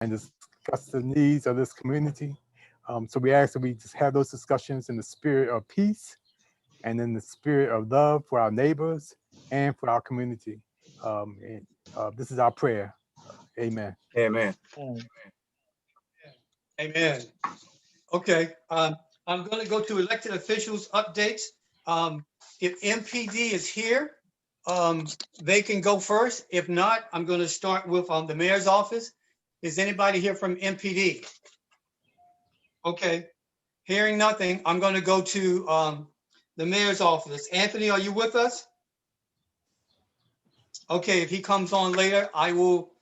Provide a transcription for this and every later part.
and discuss the needs of this community. So we ask that we just have those discussions in the spirit of peace and in the spirit of love for our neighbors and for our community. This is our prayer. Amen. Amen. Amen. Okay. I'm going to go to elected officials updates. If MPD is here, they can go first. If not, I'm going to start with the mayor's office. Is anybody here from MPD? Okay. Hearing nothing, I'm going to go to the mayor's office. Anthony, are you with us? Okay, if he comes on later, I will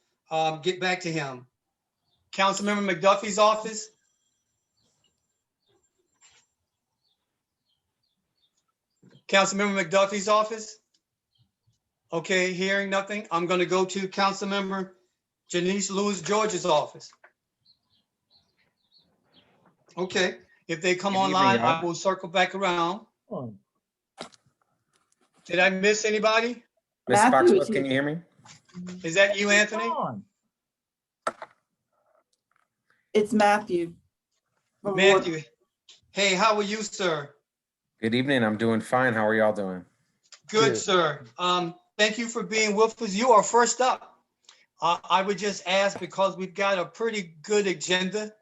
get back to him. Councilmember McDuffie's office. Councilmember McDuffie's office. Okay, hearing nothing, I'm going to go to Councilmember Janice Lewis George's office. Okay, if they come online, I will circle back around. Did I miss anybody? Ms. Foxworth, can you hear me? Is that you, Anthony? It's Matthew. Matthew. Hey, how are you, sir? Good evening. I'm doing fine. How are y'all doing? Good, sir. Thank you for being with us. You are first up. I would just ask, because we've got a pretty good agenda,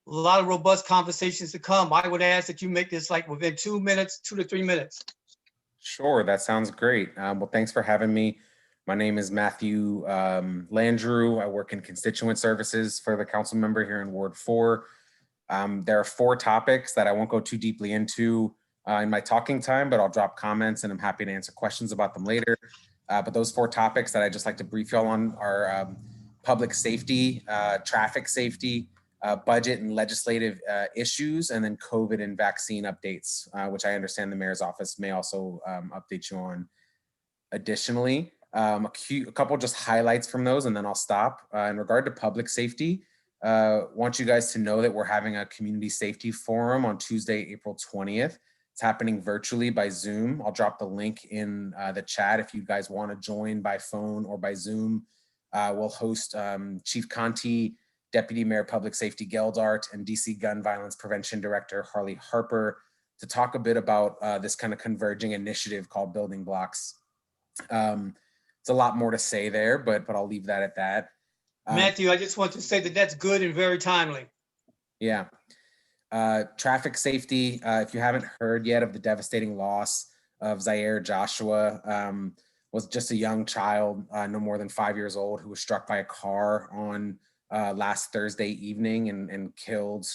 a lot of robust conversations to come. I would ask that you make this like within 2 minutes, 2 to 3 minutes. Sure, that sounds great. Well, thanks for having me. My name is Matthew Landrew. I work in constituent services for the council member here in Ward 4. There are 4 topics that I won't go too deeply into in my talking time, but I'll drop comments and I'm happy to answer questions about them later. But those 4 topics that I just like to brief y'all on are public safety, traffic safety, budget and legislative issues, and then COVID and vaccine updates, which I understand the mayor's office may also update you on. Additionally, a couple just highlights from those, and then I'll stop. In regard to public safety, want you guys to know that we're having a community safety forum on Tuesday, April 20th. It's happening virtually by Zoom. I'll drop the link in the chat if you guys want to join by phone or by Zoom. We'll host Chief Conti, Deputy Mayor Public Safety Geldart, and DC Gun Violence Prevention Director Harley Harper to talk a bit about this kind of converging initiative called Building Blocks. It's a lot more to say there, but I'll leave that at that. Matthew, I just want to say that that's good and very timely. Yeah. Traffic safety, if you haven't heard yet of the devastating loss of Zaire Joshua, was just a young child, no more than 5 years old, who was struck by a car on last Thursday evening and killed.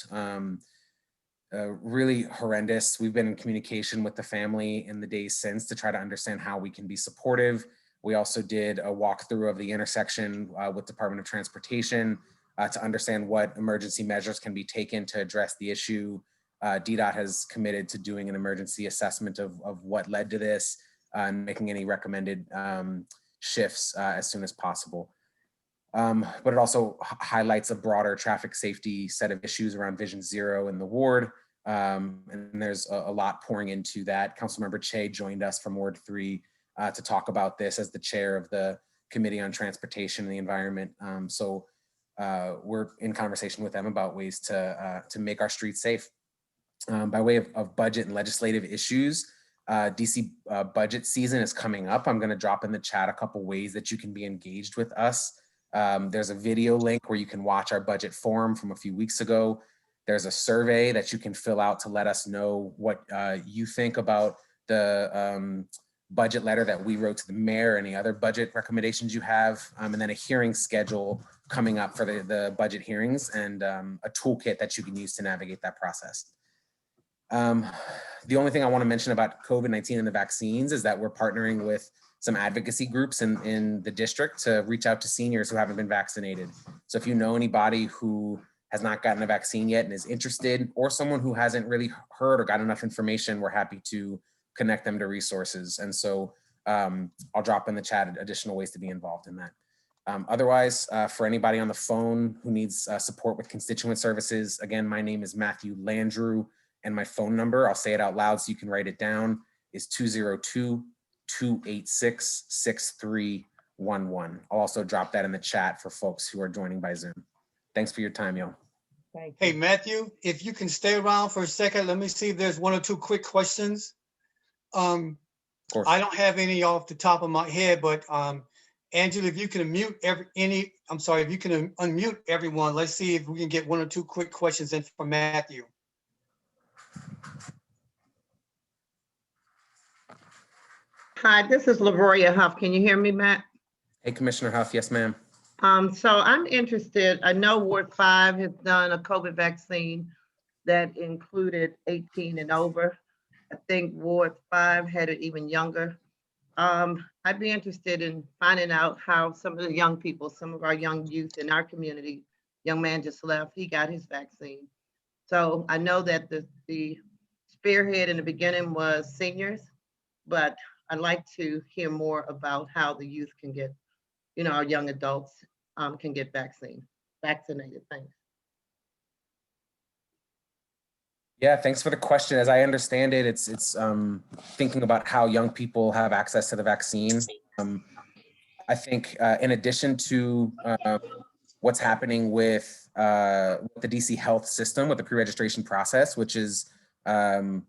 Really horrendous. We've been in communication with the family in the days since to try to understand how we can be supportive. We also did a walkthrough of the intersection with Department of Transportation to understand what emergency measures can be taken to address the issue. DDOT has committed to doing an emergency assessment of what led to this and making any recommended shifts as soon as possible. But it also highlights a broader traffic safety set of issues around Vision Zero in the ward. And there's a lot pouring into that. Councilmember Che joined us from Ward 3 to talk about this as the chair of the Committee on Transportation and the Environment. So we're in conversation with them about ways to make our streets safe. By way of budget and legislative issues, DC budget season is coming up. I'm going to drop in the chat a couple ways that you can be engaged with us. There's a video link where you can watch our budget forum from a few weeks ago. There's a survey that you can fill out to let us know what you think about the budget letter that we wrote to the mayor, any other budget recommendations you have, and then a hearing schedule coming up for the budget hearings, and a toolkit that you can use to navigate that process. The only thing I want to mention about COVID-19 and the vaccines is that we're partnering with some advocacy groups in the district to reach out to seniors who haven't been vaccinated. So if you know anybody who has not gotten a vaccine yet and is interested, or someone who hasn't really heard or got enough information, we're happy to connect them to resources. And so I'll drop in the chat additional ways to be involved in that. Otherwise, for anybody on the phone who needs support with constituent services, again, my name is Matthew Landrew, and my phone number, I'll say it out loud so you can write it down, is 202-286-6311. I'll also drop that in the chat for folks who are joining by Zoom. Thanks for your time, y'all. Thank Hey, you. Matthew, if you can stay around for a second, let me see if there's one or two quick questions. Of course. I don't have any off the top of my head, but Angela, if you can if you can unmute everyone, let's see if we can get one or two quick questions in from Matthew. Hi, this is Lavoria Huff. Can you hear me, Matt? Hey, Commissioner Huff. Yes, ma'am. So I'm interested, I know Ward 5 has done a COVID vaccine that included 18 and over. I think Ward 5 had it even younger. I'd be interested in finding out how some of the young people, some of our young youth in our community, young man just left, he got his vaccine. So I know that the spearhead in the beginning was seniors, but I'd like to hear more about how the youth can get, our young adults can get vaccinated. Thanks. Yeah, thanks for the question. As I understand it, it's thinking about how young people have access to the vaccine. I think in addition to what's happening with the DC health system with the pre-registration process, which is right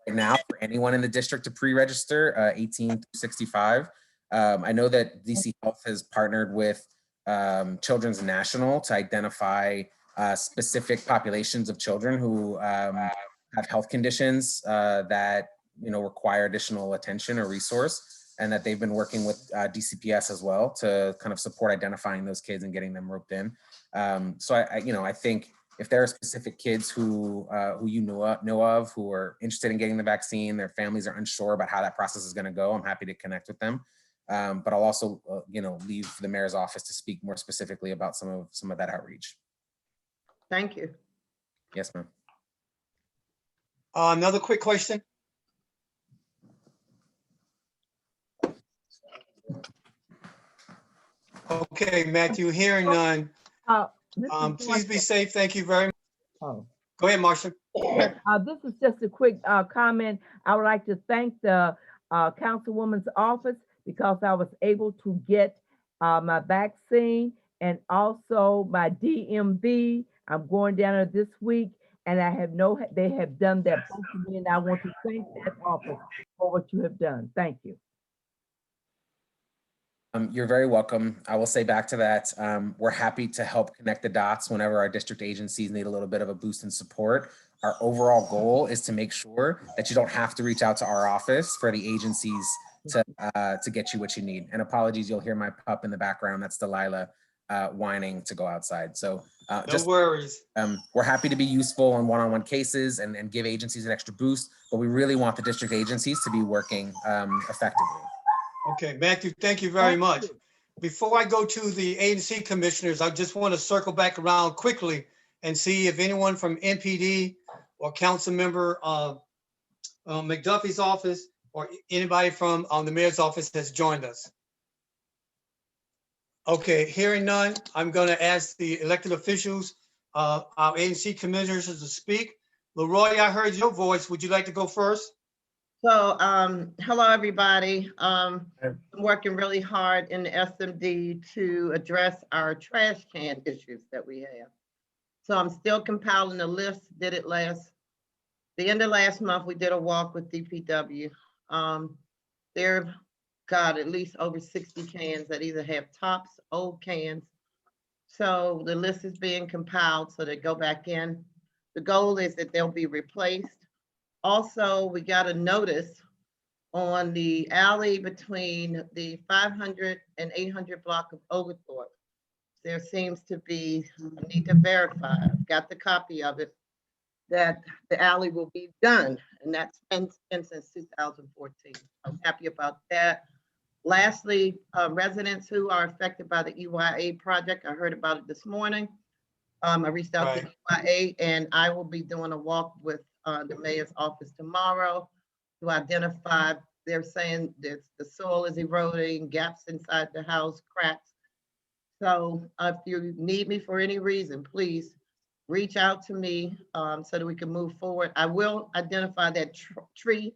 now for anyone in the district to pre-register 18 to 65. I know that DC Health has partnered with Children's National to identify specific populations of children who have health conditions that require additional attention or resource, and that they've been working with DCPS as well to kind of support identifying those kids and getting them roped in. So I think if there are specific kids who you know of who are interested in getting the vaccine, their families are unsure about how that process is going to go, I'm happy to connect with them. But I'll also leave the mayor's office to speak more specifically about some of that outreach. Thank you. Yes, ma'am. Another quick question. Okay, Matthew, hearing none. This is Please be Marsha. safe. Thank you very much. Oh. Go ahead, Marsha. This is just a quick comment. I would like to thank the councilwoman's office because I was able to get my vaccine and also my DMV. I'm going down there this week, and they have done that both of me, and I want to thank that office for what you have done. Thank you. You're very welcome. I will say back to that, we're happy to help connect the dots whenever our district agencies need a little bit of a boost in support. Our overall goal is to make sure that you don't have to reach out to our office for the agencies to get you what you need. And apologies, you'll hear my pup in the background. That's Delilah whining to go outside. So No worries. We're happy to be useful on one-on-one cases and give agencies an extra boost, but we really want the district agencies to be working effectively. Okay, Matthew, thank you very much. Before I go to the agency commissioners, I just want to circle back around quickly and see if anyone from NPD or council member McDuffie's office or anybody from the mayor's office has joined us. Okay, hearing none, I'm going to ask the elected officials, our agency commissioners to speak. Leroy, I heard your voice. Would you like to go first? So, hello, everybody. I'm working really hard in the SMD to address our trash can issues that we have. So I'm still compiling the list, the end of last month, we did a walk with DPW. There, got at least over 60 cans that either have tops, old cans. So the list is being compiled so they go back in. The goal is that they'll be replaced. Also, we got a notice on the alley between the 500 and 800 block of Oglethorpe. There seems to be, I need to verify, I've got the copy of it, that the alley will be done. And that's been since 2014. I'm happy about that. Lastly, residents who are affected by the EYA project, I heard about it this morning. I reached out to EYA, and I will be doing a walk with the mayor's office tomorrow to identify, they're saying that the soil is eroding, gaps inside the house, cracks. So if you need me for any reason, please reach out to me so that we can move forward. I will identify that tree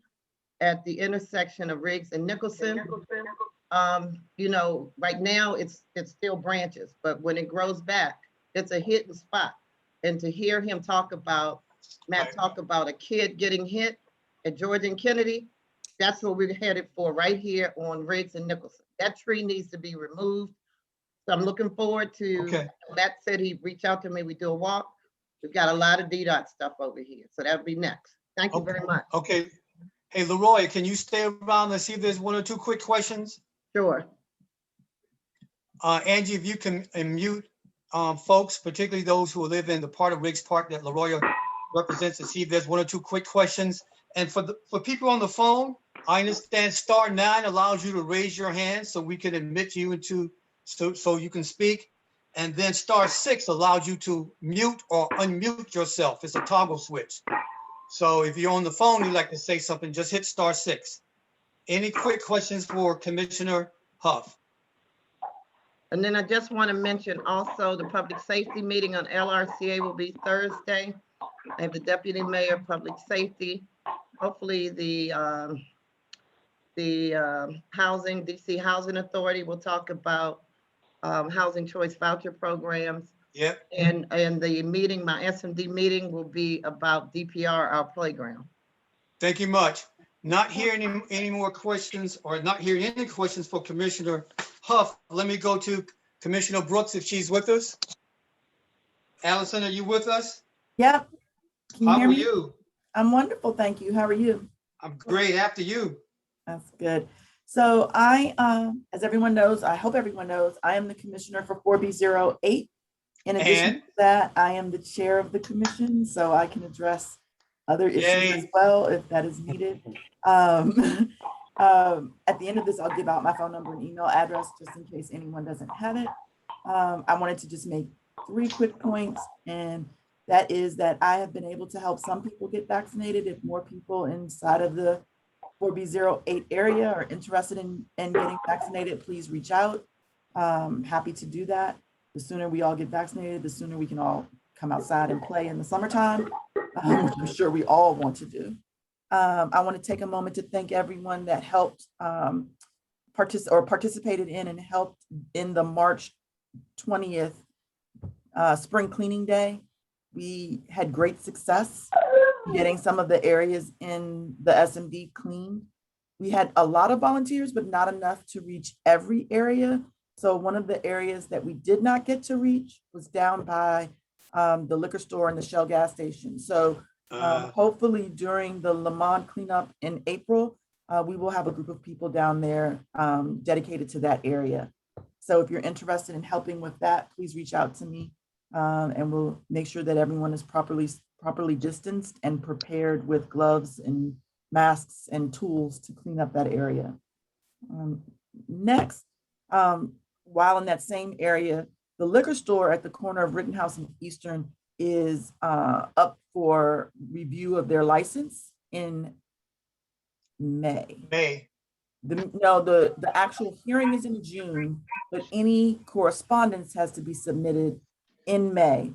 at the intersection of Riggs and Nicholson. Right now it's still branches, but when it grows back, It's a hidden spot. And to hear him talk about, Matt Right. talk about a kid getting hit at George and Kennedy, that's what we're headed for right here on Riggs and Nicholson. That tree needs to be removed. So I'm looking forward to, Okay. Matt said he'd reach out to me, we do a walk. We've got a lot of DDOT stuff over here, so that'll be next. Thank you very much. Okay. Hey, Leroy, can you stay around and see if there's one or two quick questions? Sure. Angie, if you can mute folks, particularly those who live in the part of Riggs Park that Leroy represents, to see if there's one or two quick questions. And for people on the phone, I understand *9 allows you to raise your hand so we can admit you into, so you can speak. And then *6 allows you to mute or unmute yourself. It's a toggle switch. So if you're on the phone, you'd like to say something, just hit *6. Any quick questions for Commissioner Huff? And then I just want to mention also the public safety meeting on LRCA will be Thursday. I have the Deputy Mayor of Public Safety. Hopefully the housing, DC Housing Authority will talk about housing choice voucher programs. Yep. And the meeting, my SMD meeting will be about DPR, our playground. Thank you much. Not hearing any more questions, or not hearing any questions for Commissioner Huff. Let me go to Commissioner Brooks if she's with us. Allison, are you with us? Yep. Can you How hear are me? you? I'm wonderful, thank you. How are you? I'm great. After you. That's good. So I, as everyone knows, I hope everyone knows, I am the commissioner for 4B08. In addition And? to that, I am the chair of the commission, so I can address other issues as Yay. well if that is needed. At the end of this, I'll give out my phone number and email address just in case anyone doesn't have it. I wanted to just make 3 quick points, and that is that I have been able to help some people get vaccinated. If more people inside of the 4B08 area are interested in getting vaccinated, please reach out. Happy to do that. The sooner we all get vaccinated, the sooner we can all come outside and play in the summertime, which I'm sure we all want to do. I want to take a moment to thank everyone that helped participated in and helped in the March 20th spring cleaning day. We had great success getting some of the areas in the SMD cleaned. We had a lot of volunteers, but not enough to reach every area. So one of the areas that we did not get to reach was down by the liquor store and the Shell gas station. So hopefully during the Lamond cleanup in April, we will have a group of people down there dedicated to that area. So if you're interested in helping with that, please reach out to me and we'll make sure that everyone is properly distanced and prepared with gloves and masks and tools to clean up that area. Next, while in that same area, the liquor store at the corner of Rittenhouse and Eastern is up for review of their license in May. The actual hearing is in June, but any correspondence has to be submitted in May.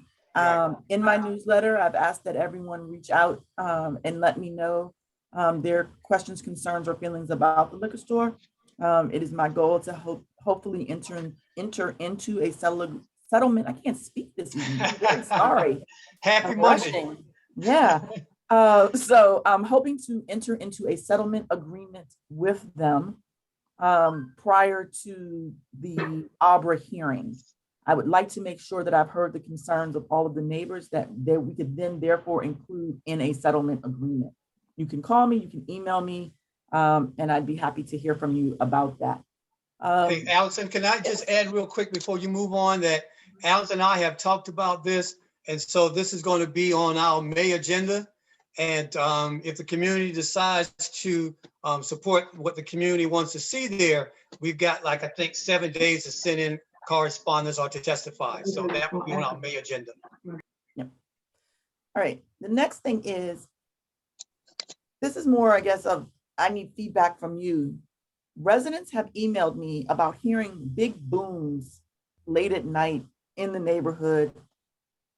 In my newsletter, I've asked that everyone reach out and let me know their questions, concerns, or feelings about the liquor store. It is my goal to hopefully enter into a settlement. I can't speak this evening. I'm sorry. Happy Monday. Yeah. So I'm hoping to enter into a settlement agreement with them prior to the Abra hearing. I would like to make sure that I've heard the concerns of all of the neighbors that we could then therefore include in a settlement agreement. You can call me, you can email me, and I'd be happy to hear from you about that. Hey, Allison, can I just add real quick before you move on that Allison and I have talked about this, and so this is going to be on our May agenda. And if the community decides to support what the community wants to see there, we've got like, I think 7 days to send in correspondence or to testify. So that will be on our May agenda. Yep. All right, the next thing is, this is more, I guess, of I need feedback from you. Residents have emailed me about hearing big booms late at night in the neighborhood.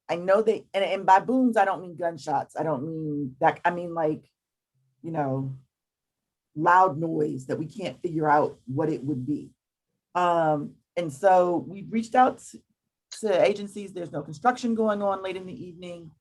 I know they, and by booms, I don't mean gunshots. I don't mean that. I mean, like, you know, loud noise that we can't figure out what it would be. And so we reached out to agencies, there's no construction going on late in the evening.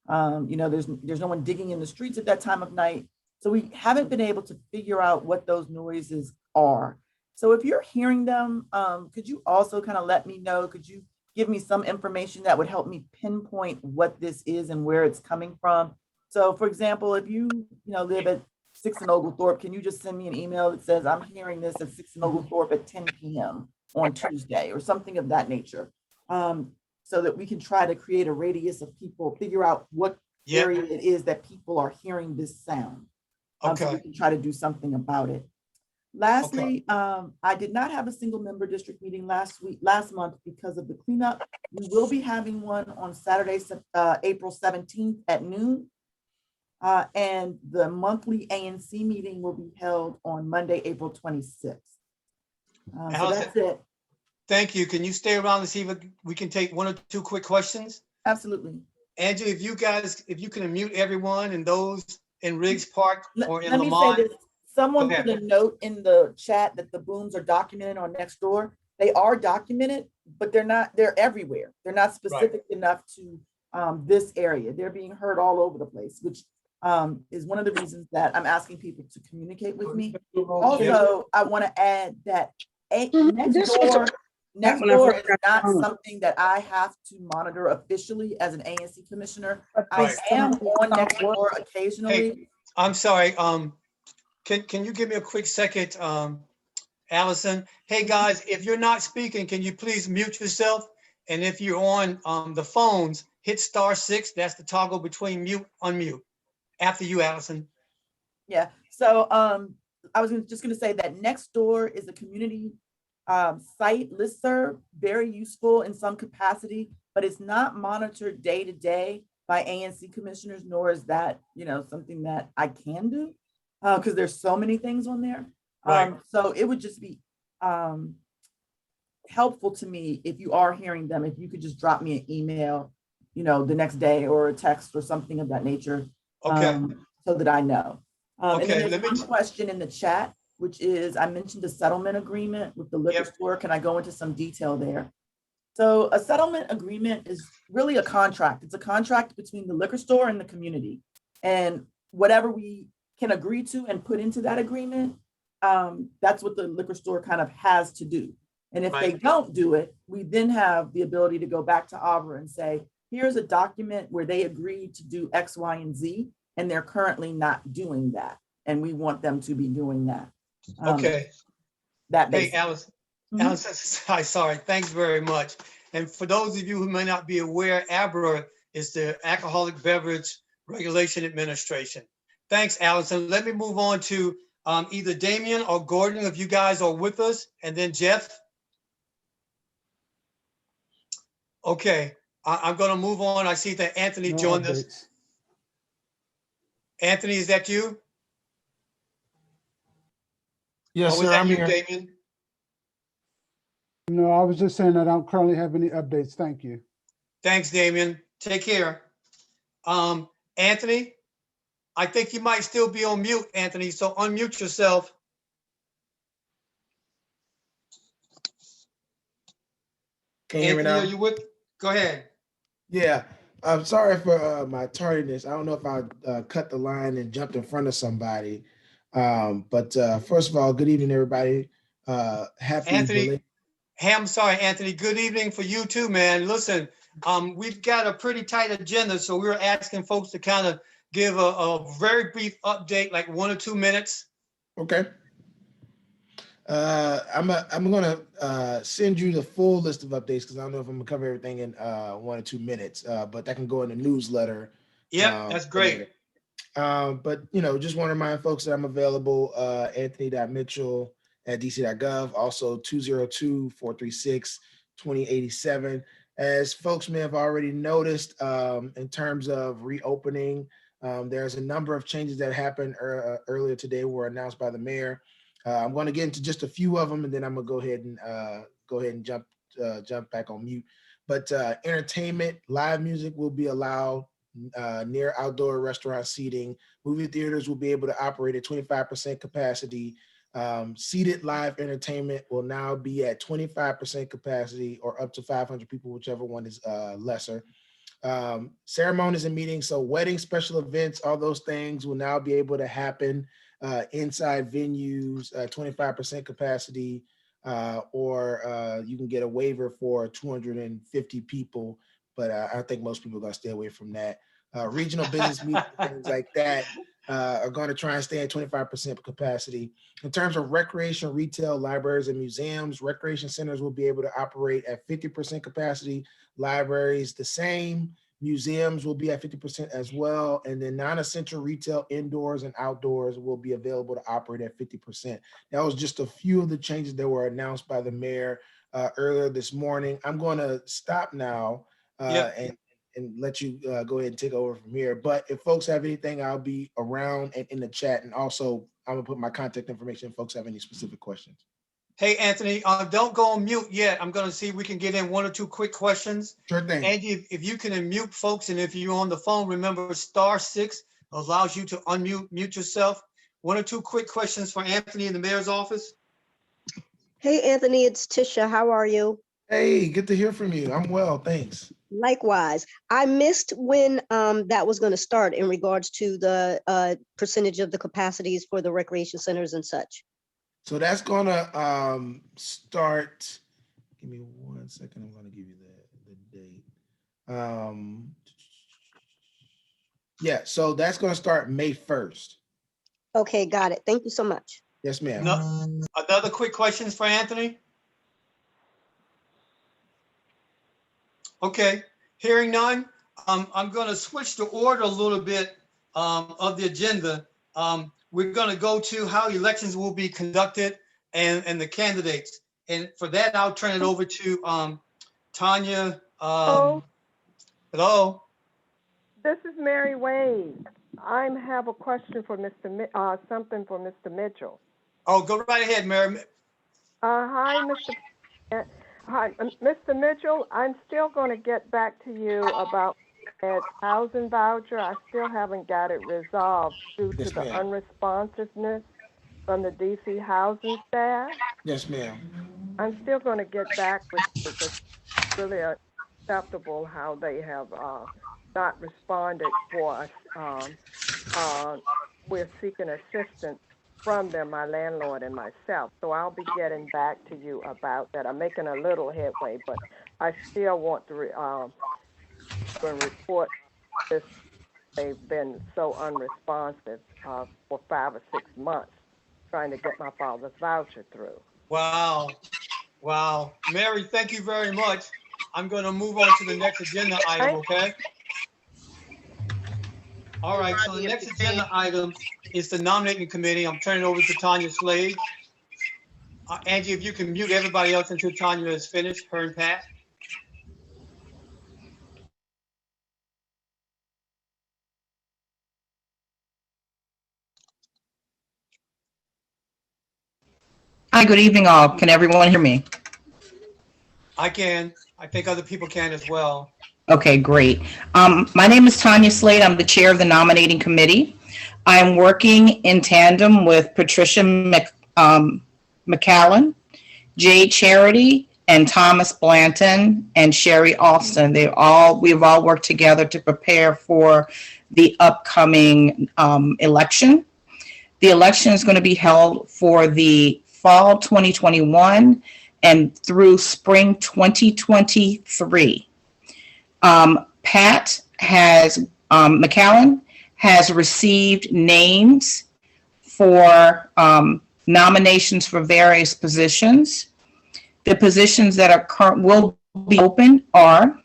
You know, there's no one digging in the streets at that time of night. So we haven't been able to figure out what those noises are. So if you're hearing them, could you also kind of let me know? Could you give me some information that would help me pinpoint what this is and where it's coming from? So for example, if you live at 6 and Oglethorpe, can you just send me an email that says, I'm hearing this at 6 and Oglethorpe at 10 p.m. on Tuesday or something of that nature? So that we can try to create a radius of people, figure out what area it is that people are hearing this sound. So we can try to do something about it. Lastly, I did not have a single member district meeting last month because of the cleanup. We will be having one on Saturday, April 17th at noon. And the monthly ANC meeting will be held on Monday, April 26th. So that's it. Thank you. Can you stay around and see if we can take 1 or 2 quick questions? Absolutely. Andrew, if you can unmute everyone and those in Riggs Park or in Let me Lamont. say this. Someone put a note in the chat that the booms are documented on Nextdoor. They are documented, but they're everywhere. They're not specific enough to this area. They're being heard all over the place, which is one of the reasons that I'm asking people to communicate with me. Also, I want to add that Nextdoor is not something that I have to monitor officially as an ANC commissioner. I am on Nextdoor occasionally. Hey, I'm sorry. Can you give me a quick second, Allison? Hey guys, if you're not speaking, can you please mute yourself? And if you're on the phones, hit *6. That's the toggle between mute, unmute. After you, Allison. Yeah. So I was just going to say that Nextdoor is a community site listserv, very useful in some capacity, but it's not monitored day to day by ANC commissioners, nor is that something that I can do because there's so many things on there. So it would just be helpful to me if you are hearing them, if you could just drop me an email, the next day or a text or something of that nature. So that I know. And then there's one question in the chat, which is, I mentioned a settlement agreement with the liquor store. Can I go into some detail there? So a settlement agreement is really a contract. It's a contract between the liquor store and the community. And whatever we can agree to and put into that agreement, that's what the liquor store kind of has to do. And if they don't do it, we then have the ability to go back to ABRA and say, here's a document where they agreed to do X, Y, and Z. And they're currently not doing that. And we want them to be doing that. Hey, Alice. Alice, sorry. Thanks very much. And for those of you who may not be aware, ABRA is the Alcoholic Beverage Regulation Administration. Thanks, Allison. Let me move on to either Damien or Gordon, if you guys are with us, and then Jeff. Okay, I'm going to move on. I see that Anthony joined us. Anthony, is that you? Yes, sir. I'm here. Damien? No, I was just saying that I don't currently have any updates. Thank you. Thanks, Damien. Take care. Anthony, I think you might still be on mute, Anthony, so unmute yourself. Can you hear me now? Are you with? Go ahead. Yeah, I'm sorry for my tardiness. I don't know if I cut the line and jumped in front of somebody. But first of all, good evening, everybody. Happy Anthony. Hey, I'm sorry, Anthony. Good evening for you too, man. Listen, we've got a pretty tight agenda, so we're asking folks to kind of give a very brief update, like 1 or 2 minutes. Okay. I'm gonna send you the full list of updates because I don't know if I'm gonna cover everything in 1 or 2 minutes, but that can go in the newsletter. Yeah, that's great. But just want to remind folks that I'm available, anthony.mitchell@dc.gov, also 202-436-2087. As folks may have already noticed, in terms of reopening, there's a number of changes that happened earlier today were announced by the mayor. I'm going to get into just a few of them, and then I'm going to go ahead and jump back on mute. But entertainment, live music will be allowed near outdoor restaurant seating. Movie theaters will be able to operate at 25% capacity. Seated live entertainment will now be at 25% capacity or up to 500 people, whichever one is lesser. Ceremonies and meetings, so weddings, special events, all those things will now be able to happen inside venues, 25% capacity, or you can get a waiver for 250 people, but I think most people are going to stay away from that. Regional business meetings, things like that are going to try and stay at 25% capacity. In terms of recreation, retail, libraries, and museums, recreation centers will be able to operate at 50% capacity. Libraries, the same. Museums will be at 50% as well. And then non-essential retail indoors and outdoors will be available to operate at 50%. That was just a few of the changes that were announced by the mayor earlier this morning. I'm going to stop now and let you go ahead and take over from here. But if folks have anything, I'll be around and in the chat. And also, I'm going to put my contact information if folks have any specific questions. Hey, Anthony, don't go on mute yet. I'm going to see if we can get in one or two quick questions. Sure thing. Andy, if you can unmute folks, and if you're on the phone, remember *6 allows you to mute yourself. One or two quick questions for Anthony in the mayor's office. Hey, Anthony, it's Tisha. How are you? Hey, good to hear from you. I'm well, thanks. Likewise. I missed when that was going to start in regards to the percentage of the capacities for the recreation centers and such. So that's going to start. Give me 1 second. I'm going to give you the date. Yeah, so that's going to start May 1st. Okay, got it. Thank you so much. Yes, ma'am. Another quick questions for Anthony. Okay, hearing none, I'm going to switch the order a little bit of the agenda. We're going to go to how elections will be conducted and the candidates. And for that, I'll turn it over to Tanya. Hello. This is Mary Wade. I have a question for something for Mr. Mitchell. Oh, go right ahead, Mary. Hi, Mr. Mitchell. I'm still going to get back to you about that housing voucher. I still haven't got it resolved due to the unresponsiveness from the DC housing staff. Yes, ma'am. I'm still going to get back with you. It's really acceptable how they have not responded for us. We're seeking assistance from them, my landlord and myself. So I'll be getting back to you about that. I'm making a little headway, but I still want to report this. They've been so unresponsive for 5 or 6 months trying to get my father's voucher through. Wow. Wow. Mary, thank you very much. I'm going to move on to the next agenda item, okay? All right, so the next agenda item is the nominating committee. I'm turning it over to Tanya Slade. Angie, if you can mute everybody else until Tanya is finished, her and Pat. Hi, good evening all. Can everyone hear me? I can. I think other people can as well. Okay, great. My name is Tanya Slade. I'm the chair of the nominating committee. I'm working in tandem with Patricia McCallan, Jay Charity, and Thomas Blanton, and Sherry Alston. We've all worked together to prepare for the upcoming election. The election is going to be held for the fall 2021 and through spring 2023. Pat McCallan has received names for nominations for various positions. The positions that will be open are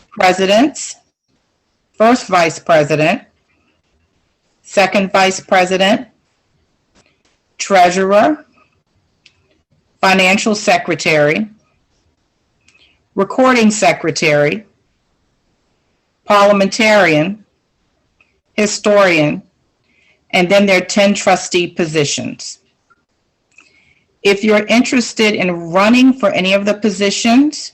presidents, first vice president, second vice president, treasurer, financial secretary, recording secretary, parliamentarian, historian, and then there are 10 trustee positions. If you're interested in running for any of the positions,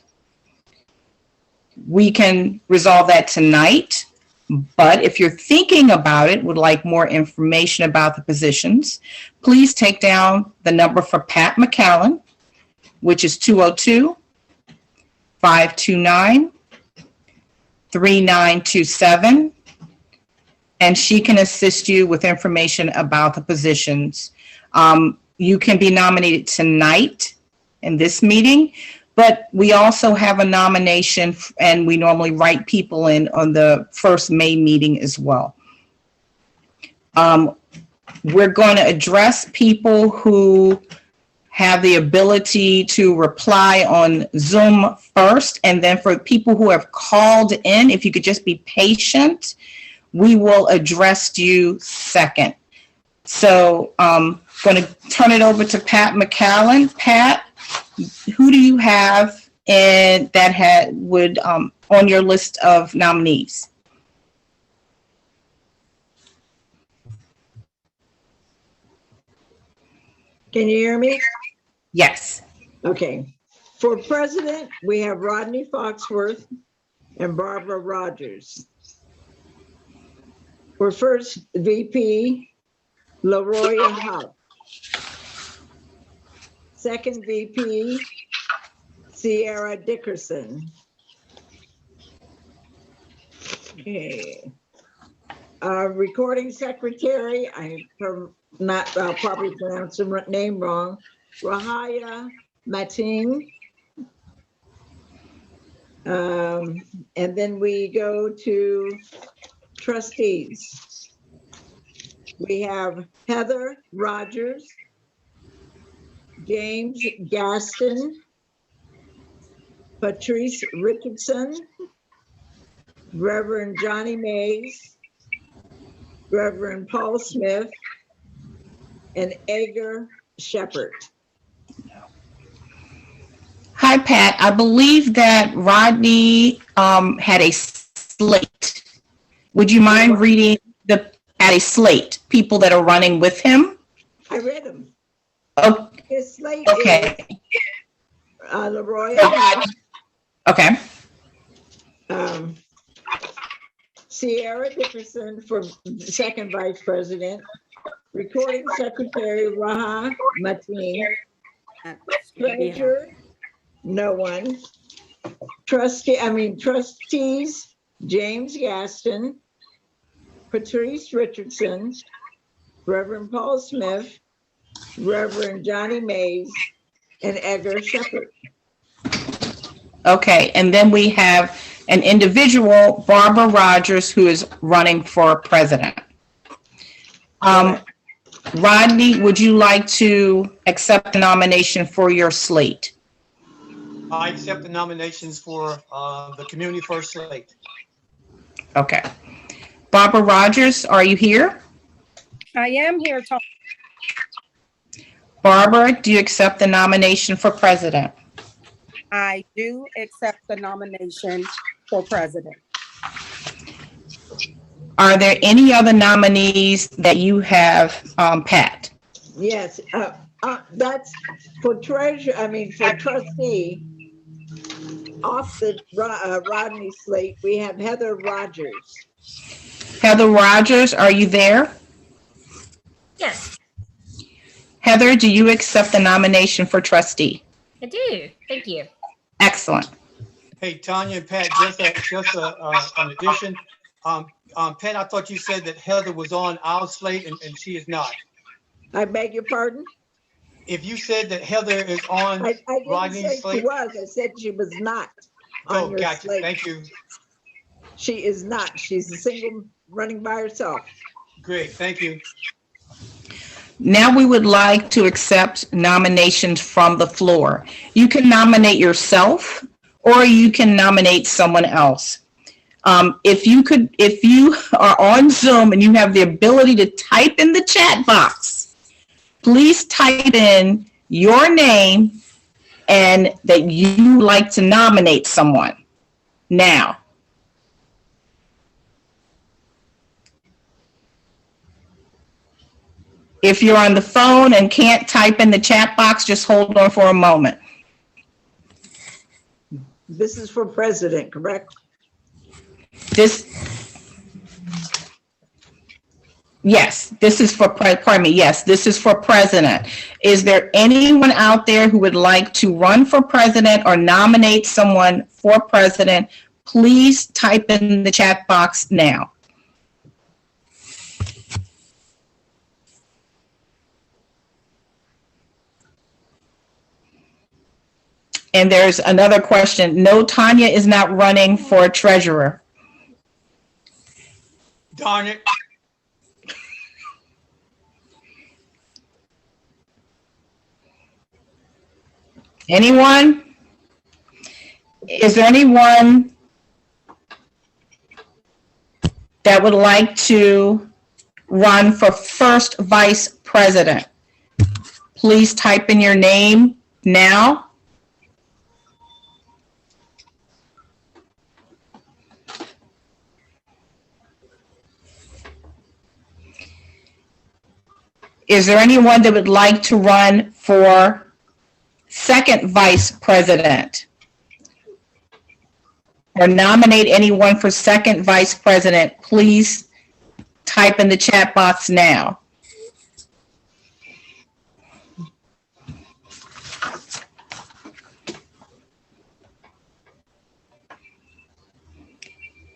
we can resolve that tonight, But if you're thinking about it, would like more information about the positions, please take down the number for Pat McCallan, which is 202-529-3927. And she can assist you with information about the positions. You can be nominated tonight in this meeting, but we also have a nomination, and we normally write people in on the first May meeting as well. We're going to address people who have the ability to reply on Zoom first, and then for people who have called in, if you could just be patient, we will address you second. So I'm going to turn it over to Pat McCallan. Pat, who do you have that would on your list of nominees? Can you hear me? Yes. Okay. For president, we have Rodney Foxworth and Barbara Rogers. For first VP, LaRoya Hutt. Second VP, Sierra Dickerson. Okay. Recording secretary, I'm not probably pronounced the name wrong, Rahaya Mating. And then we go to trustees. We have Heather Rogers, James Gaston, Patrice Richardson, Reverend Johnny Mays, Reverend Paul Smith, and Edgar Shepherd. Hi, Pat. I believe that Rodney had a slate. Would you mind reading at a slate, people that are running with him? I read them. Oh, His slate okay. is LaRoya, Okay. Sierra Dickerson for second vice president, recording secretary Raha Mateen, treasurer, no one, trustees, James Gaston, Patrice Richardson, Reverend Paul Smith, Reverend Johnny Mays, and Edgar Shepherd. Okay, and then we have an individual, Barbara Rogers, who is running for president. Rodney, would you like to accept the nomination for your slate? I accept the nominations for the Community First slate. Okay. Barbara Rogers, are you here? I am here, Tom. Barbara, do you accept the nomination for president? I do accept the nomination for president. Are there any other nominees that you have, Pat? Yes, that's for for trustee. Off the Rodney slate, we have Heather Rogers. Heather Rogers, are you there? Yes, Heather, do you accept the nomination for trustee? I do. Thank you. Excellent. Hey, Tanya and Pat, just an addition. Pat, I thought you said that Heather was on our slate and she is not. I beg your pardon? If you said that Heather is on I didn't Rodney's say slate. she was, I said she was not on Oh, your gotcha. slate. Thank you. She is not. She's a single running by herself. Great, thank you. Now we would like to accept nominations from the floor. You can nominate yourself or you can nominate someone else. If you are on Zoom and you have the ability to type in the chat box, please type in your name and that you like to nominate someone now. If you're on the phone and can't type in the chat box, just hold on for a moment. This is for president, correct? Yes, this is for, pardon me, yes, this is for president. Is there anyone out there who would like to run for president or nominate someone for president? Please type in the chat box now. And there's another question. No, Tanya is not running for treasurer. Darn it. Anyone? Is there anyone that would like to run for first vice president? Please type in your name now. Is there anyone that would like to run for second vice president? Or nominate anyone for second vice president? Please type in the chat box now.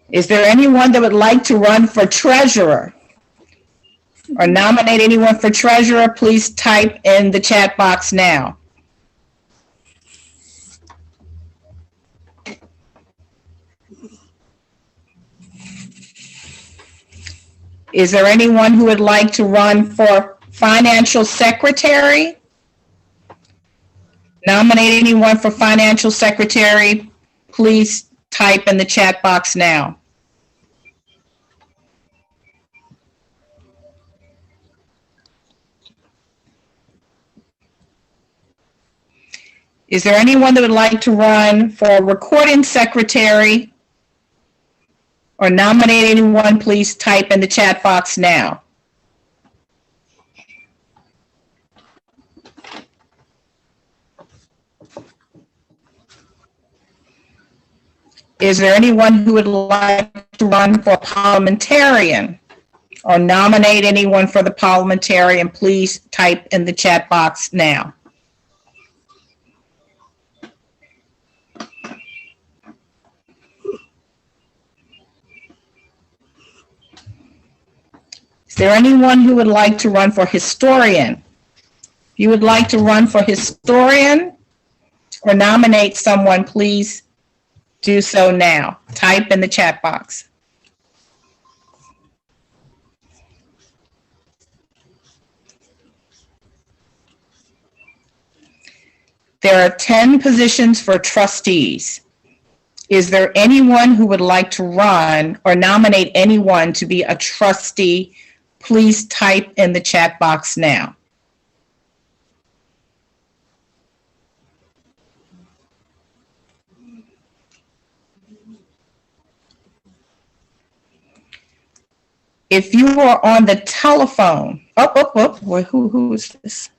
Is there anyone that would like to run for treasurer? Or nominate anyone for treasurer? Please type in the chat box now. Is there anyone who would like to run for financial secretary? Nominate anyone for financial secretary? Please type in the chat box now. Is there anyone that would like to run for recording secretary? Or nominate anyone? Please type in the chat box now. Is there anyone who would like to run for parliamentarian? Or nominate anyone for the parliamentarian? Please type in the chat box now. Is there anyone who would like to run for historian? If you would like to run for historian or nominate someone, please do so now. Type in the chat box. There are 10 positions for trustees. Is there anyone who would like to run or nominate anyone to be a trustee? Please type in the chat box now. If you are on the telephone, who is this?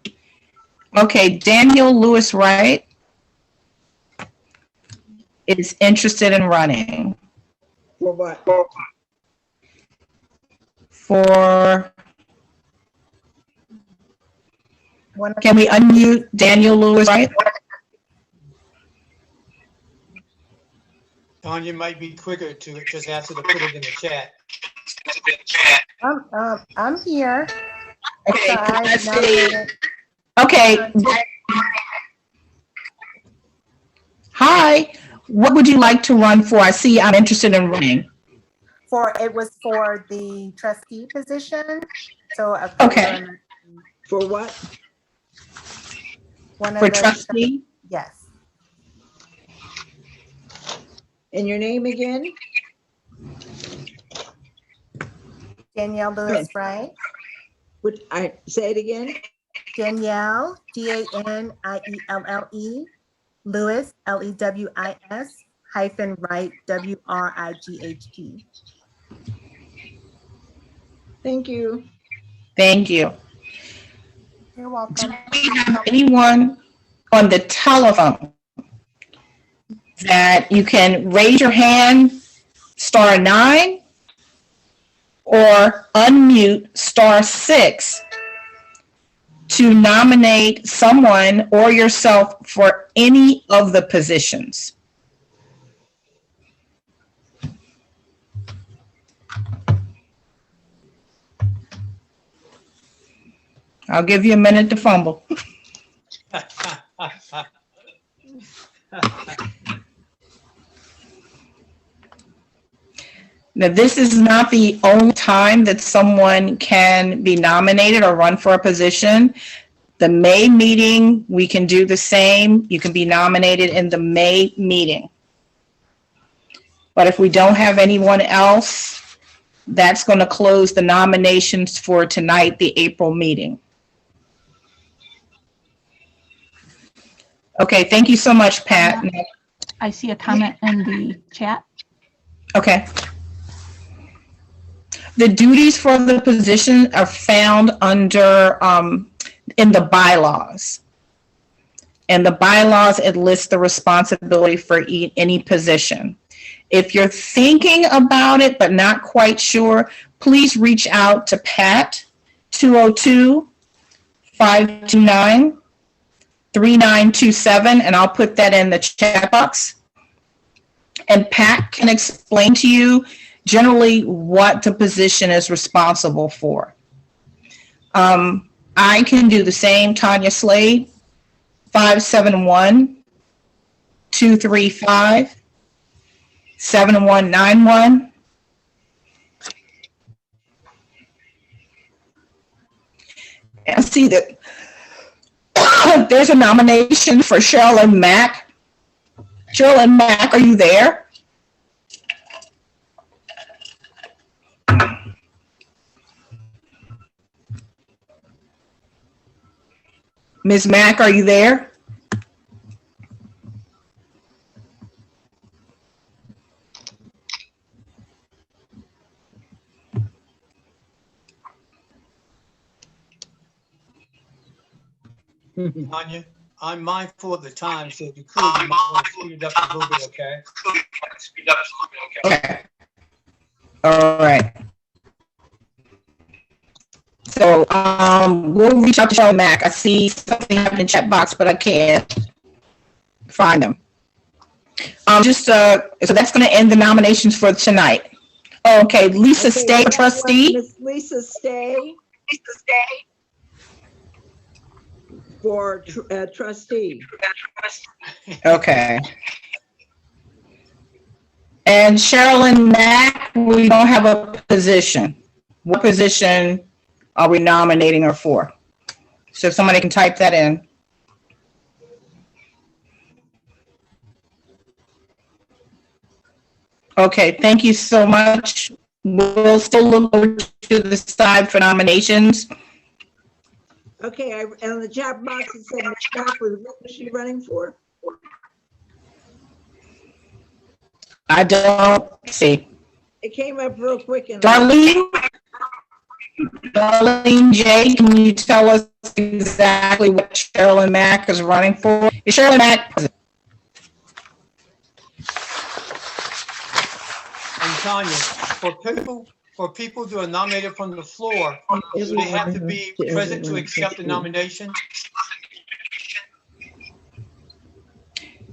Okay, Daniel Lewis Wright is interested in running. For what? Can we unmute Daniel Lewis Wright? Tanya might be quicker to just answer to put it in the chat. I'm here. Okay, So I let's see. nominated- Okay. Hi, what would you like to run for? I see I'm interested in running. It was for the trustee position. So Okay. For what? One of For the trustee? Yes. And your name again? Danielle Lewis Wright. Would I say it again? Danielle, DANIELLE, Lewis, LEWIS, hyphen Wright, WRIGHT. Thank you. Thank you. You're welcome. Do we have anyone on the telephone that you can raise your hand, *9, or unmute *6 to nominate someone or yourself for any of the positions. I'll give you a minute to fumble. Now, this is not the only time that someone can be nominated or run for a position. The May meeting, we can do the same. You can be nominated in the May meeting. But if we don't have anyone else, that's going to close the nominations for tonight, the April meeting. Okay, thank you so much, Pat. I see a comment in the chat. Okay. The duties for the position are found under, in the bylaws. And the bylaws, it lists the responsibility for any position. If you're thinking about it but not quite sure, please reach out to Pat, 202-529-3927, and I'll put that in the chat box. And Pat can explain to you generally what the position is responsible for. I can do the same. Tanya Slade, 571-235-7191. I see that there's a nomination for Sherilyn Mack. Sherilyn Mack, are you there? Ms. Mack, are you there? Tanya, I'm mindful of the time, so if you could, you might want to speed it up a little bit, okay? Okay. All right. So we'll reach out to Sherilyn Mack. I see something happening in the chat box, but I can't find them. So that's going to end the nominations for tonight. Okay, Lisa Okay, Stay, trustee. Miss Lisa Stay. For trustee. Okay. And Sherilyn Mack, we don't have a position. What position are we nominating her for? So if somebody can type that in. Okay, thank you so much. We'll still look over to the side for nominations. Okay, and the chat box it said Ms. Mack was, what was she running for? I don't see. It came up real quick and Darlene J, can you tell us exactly what Sherilyn Mack is running for? Is Sherilyn Mack president? And Tanya, for people who are nominated from the floor, do they have to be present to accept the nomination?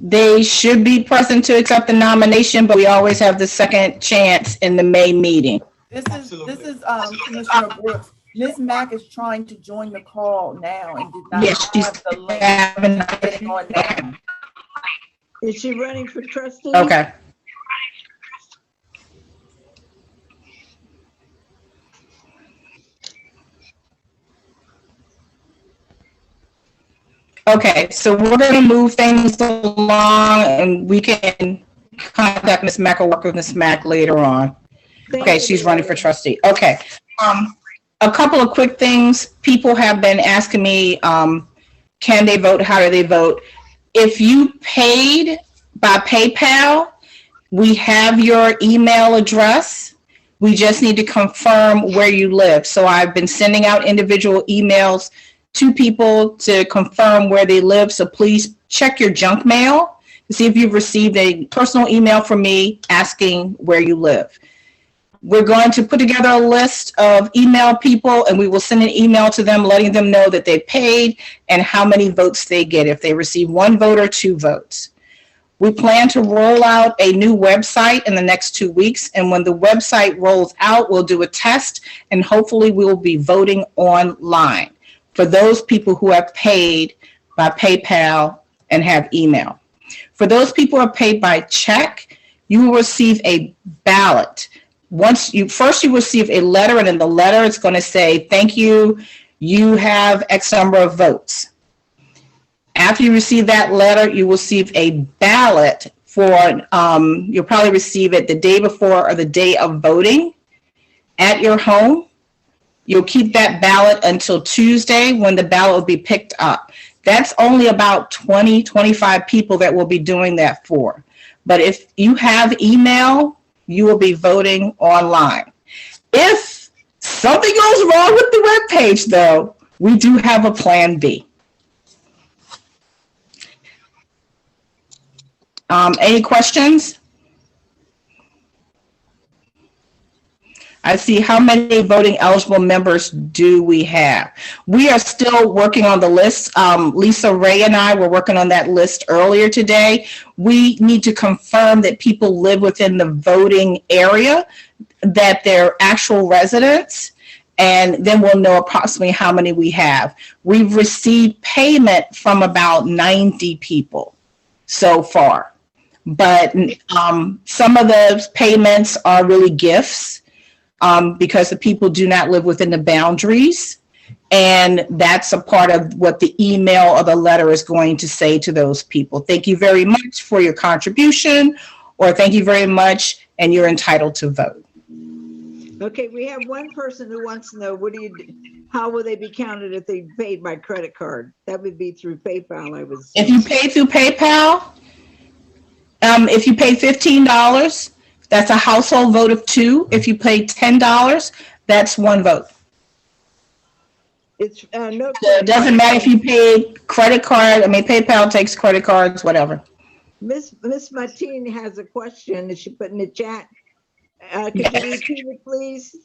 They should be present to accept the nomination, but we always have the second chance in the May meeting. This is Commissioner Brooks. Ms. Mack is trying to join the call now and did not Yes, she's have the link. Getting on now. Is she running for trustee? Okay. Okay, so we're going to move things along and we can contact Ms. Mack or work with Ms. Mack later on. Okay, she's running for trustee. Okay. A couple of quick things. People have been asking me, can they vote? How do they vote? If you paid by PayPal, we have your email address. We just need to confirm where you live. So I've been sending out individual emails to people to confirm where they live. So please check your junk mail to see if you've received a personal email from me asking where you live. We're going to put together a list of email people, and we will send an email to them letting them know that they paid and how many votes they get, if they receive 1 vote or 2 votes. We plan to roll out a new website in the next 2 weeks, and when the website rolls out, we'll do a test, and hopefully we will be voting online for those people who have paid by PayPal and have email. For those people who are paid by check, you will receive a ballot. First you receive a letter, and in the letter it's going to say, thank you, you have X number of votes. After you receive that letter, you will receive a ballot for, you'll probably receive it the day before or the day of voting at your home. You'll keep that ballot until Tuesday when the ballot will be picked up. That's only about 20, 25 people that we'll be doing that for. But if you have email, you will be voting online. If something goes wrong with the webpage, though, we do have a plan B. Any questions? I see. How many voting eligible members do we have? We are still working on the list. Lisa Ray and I were working on that list earlier today. We need to confirm that people live within the voting area, that they're actual residents, and then we'll know approximately how many we have. We've received payment from about 90 people so far, but some of those payments are really gifts. Because the people do not live within the boundaries. And that's a part of what the email or the letter is going to say to those people. Thank you very much for your contribution, or thank you very much, and you're entitled to vote. Okay, we have one person who wants to know, how will they be counted if they paid by credit card? That would be through PayPal, I would say. If you pay through PayPal, if you pay $15, that's a household vote of 2. If you pay $10, that's 1 vote. It's no. So it doesn't matter if you pay credit card. I mean, PayPal takes credit cards, whatever. Miss Martine has a question that she put in the chat. Could you repeat it, please?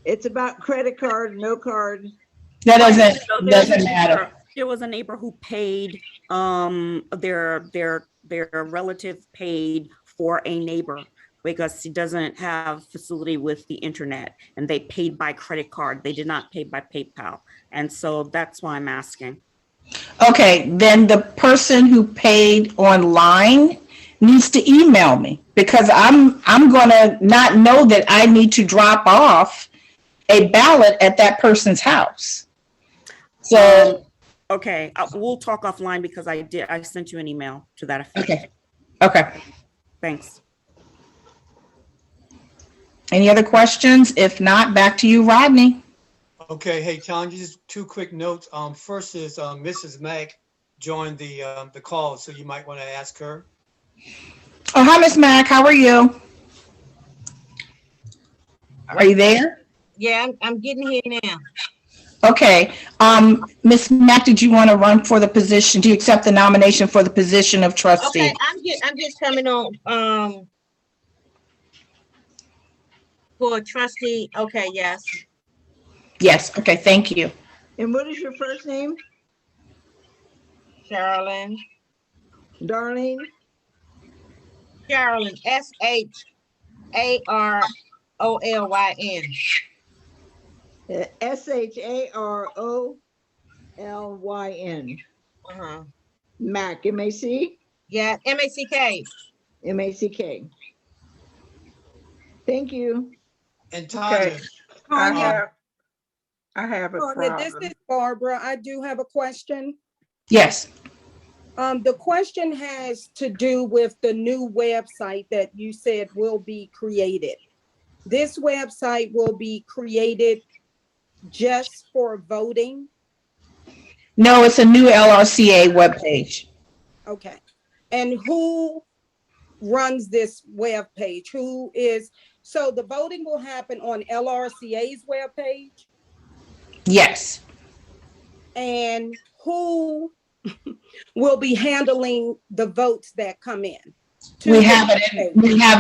It's about credit card, no card. That doesn't matter. There was a neighbor who paid, their relative paid for a neighbor because he doesn't have facility with the internet, and they paid by credit card. They did not pay by PayPal. And so that's why I'm asking. Okay, then the person who paid online needs to email me, because I'm gonna not know that I need to drop off a ballot at that person's house. So okay, we'll talk offline because I sent you an email to that effect. Okay. Thanks. Any other questions? If not, back to you, Rodney. Okay, hey, Tom, just 2 quick notes. First is Mrs. Mack joined the call, so you might want to ask her. Oh, hi, Miss Mack. How are you? Are you there? Yeah, I'm getting here now. Okay. Miss Mack, did you want to run for the position? Do you accept the nomination for the position of trustee? Okay, I'm just coming on for trustee. Okay, yes. Yes. Okay. Thank you. And what is your first name? Sherilyn. Darlene? Sherilyn, SHAROLYN. SHAROLYN. Mac, M-A-C? Yeah, M-A-C-K. M-A-C-K. Thank you. And Tanya. I have a Tanya, problem. this is Barbara. I do have a question. Yes. The question has to do with the new website that you said will be created. This website will be created just for voting? No, it's a new LRCA webpage. Okay. And who runs this webpage? So the voting will happen on LRCA's webpage? Yes. And who will be handling the votes that come in? We have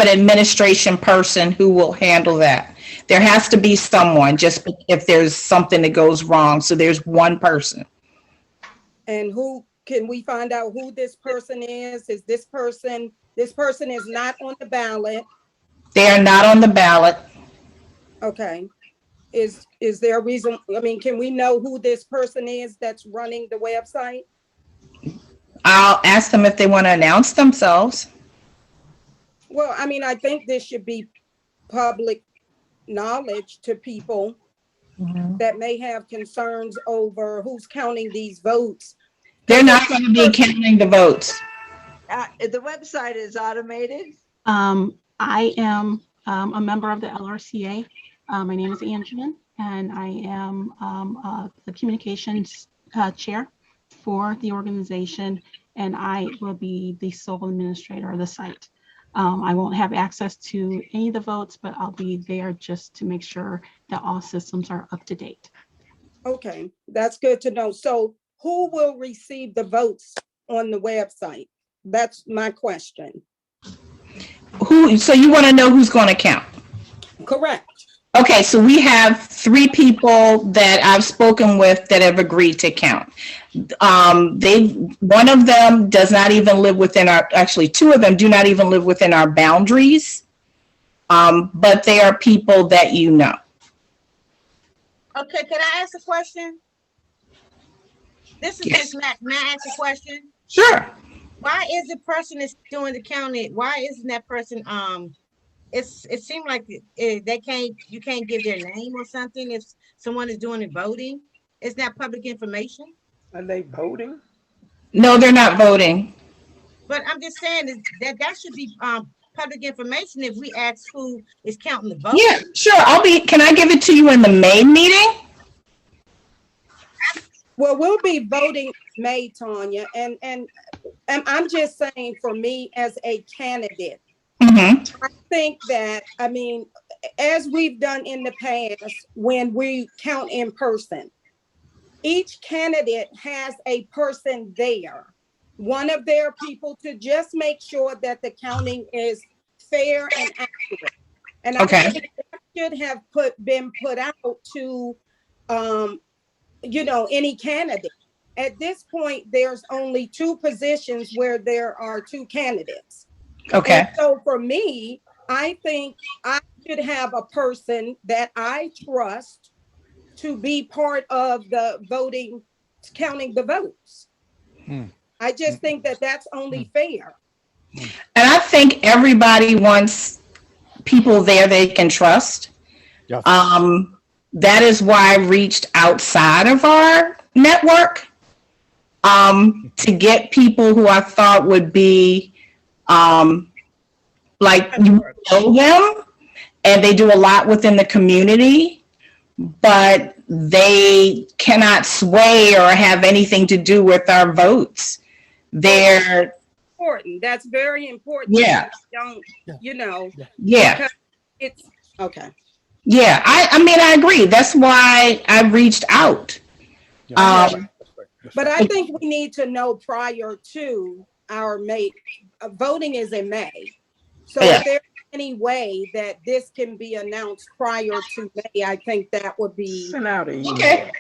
an administration person who will handle that. There has to be someone just if there's something that goes wrong. So there's one person. And who, can we find out who this person is? Is this person is not on the ballot? They are not on the ballot. Okay. Is there a reason, I mean, can we know who this person is that's running the website? I'll ask them if they want to announce themselves. Well, I mean, I think this should be public knowledge to people that may have concerns over who's counting these votes. They're not going to be counting the votes. The website is automated. I am a member of the LRCA. My name is Angela, and I am the communications chair for the organization, and I will be the sole administrator of the site. I won't have access to any of the votes, but I'll be there just to make sure that all systems are up to date. Okay, that's good to know. So who will receive the votes on the website? That's my question. So you want to know who's going to count? Correct. Okay, so we have 3 people that I've spoken with that have agreed to count. One of them does not even live within actually 2 of them do not even live within our boundaries. But they are people that you know. Okay, can I ask a question? This is Miss Mac. May I ask a question? Sure. Why is the person that's doing the counting, why isn't that person, it seemed like you can't give their name or something if someone is doing the voting? It's not public information? Are they voting? No, they're not voting. But I'm just saying that should be public information if we ask who is counting the vote. Yeah, sure. Can I give it to you in the main meeting? Well, we'll be voting May, Tanya, and I'm just saying, for me as a candidate, I think that, I mean, as we've done in the past, when we count in person, each candidate has a person there, one of their people, to just make sure that the counting is fair and accurate. And I think that should have been put out to, any candidate. At this point, there's only 2 positions where there are 2 candidates. Okay. And so for me, I think I should have a person that I trust to be part of the voting, counting the votes. I just think that that's only fair. And I think everybody wants people there they can trust. Yes. That is why I reached outside of our network to get people who I thought would be like, you know them, and they do a lot within the community, but they cannot sway or have anything to do with our votes. They're important. That's very important. Yeah. Don't, Yeah. It's okay. Yeah, I mean, I agree. That's why I reached out. But I think we need to know prior to our May, voting is in May. So if there's any way that this can be announced prior to May, I think that would be. Send out an email. Okay.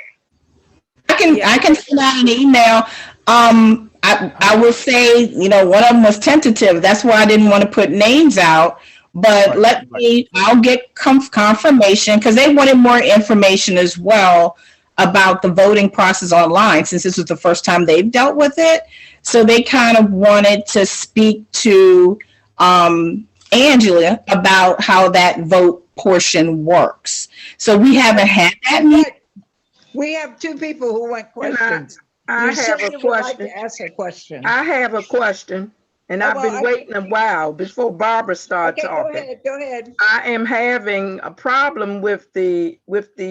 I can send out an email. I will say, one of them was tentative. That's why I didn't want to put names out. But I'll get confirmation, because they wanted more information as well about the voting process online, since this was the first time they've dealt with it. So they kind of wanted to speak to Angela about how that vote portion works. So we haven't had that meeting. We have 2 people who want questions. I have a question. Like to ask a question. I have a question, and I've been waiting a while before Barbara starts talking. Go ahead. I am having a problem with the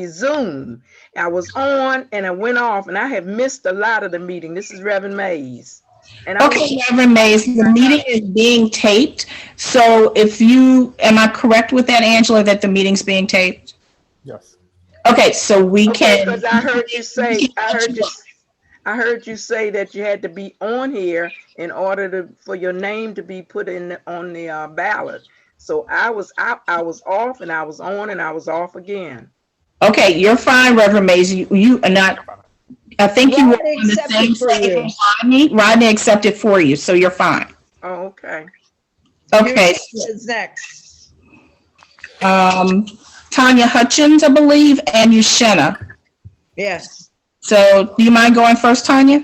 Zoom. I was on and I went off, and I have missed a lot of the meeting. This is Reverend Mays. Okay, Reverend Mays, the meeting is being taped. So am I correct with that, Angela, that the meeting's being taped? Yes. Okay, so we can. Because I heard you say, I heard you say that you had to be on here in order for your name to be put on the ballot. So I was off and I was on and I was off again. Okay, you're fine, Reverend Mays. You are not, I think you were Rodney on the same accepted for stage you. as Rodney. Rodney accepted for you, so you're fine. Oh, okay. Okay. Is next. Tanya Hutchins, I believe, and Yushena. Yes. So do you mind going first, Tanya?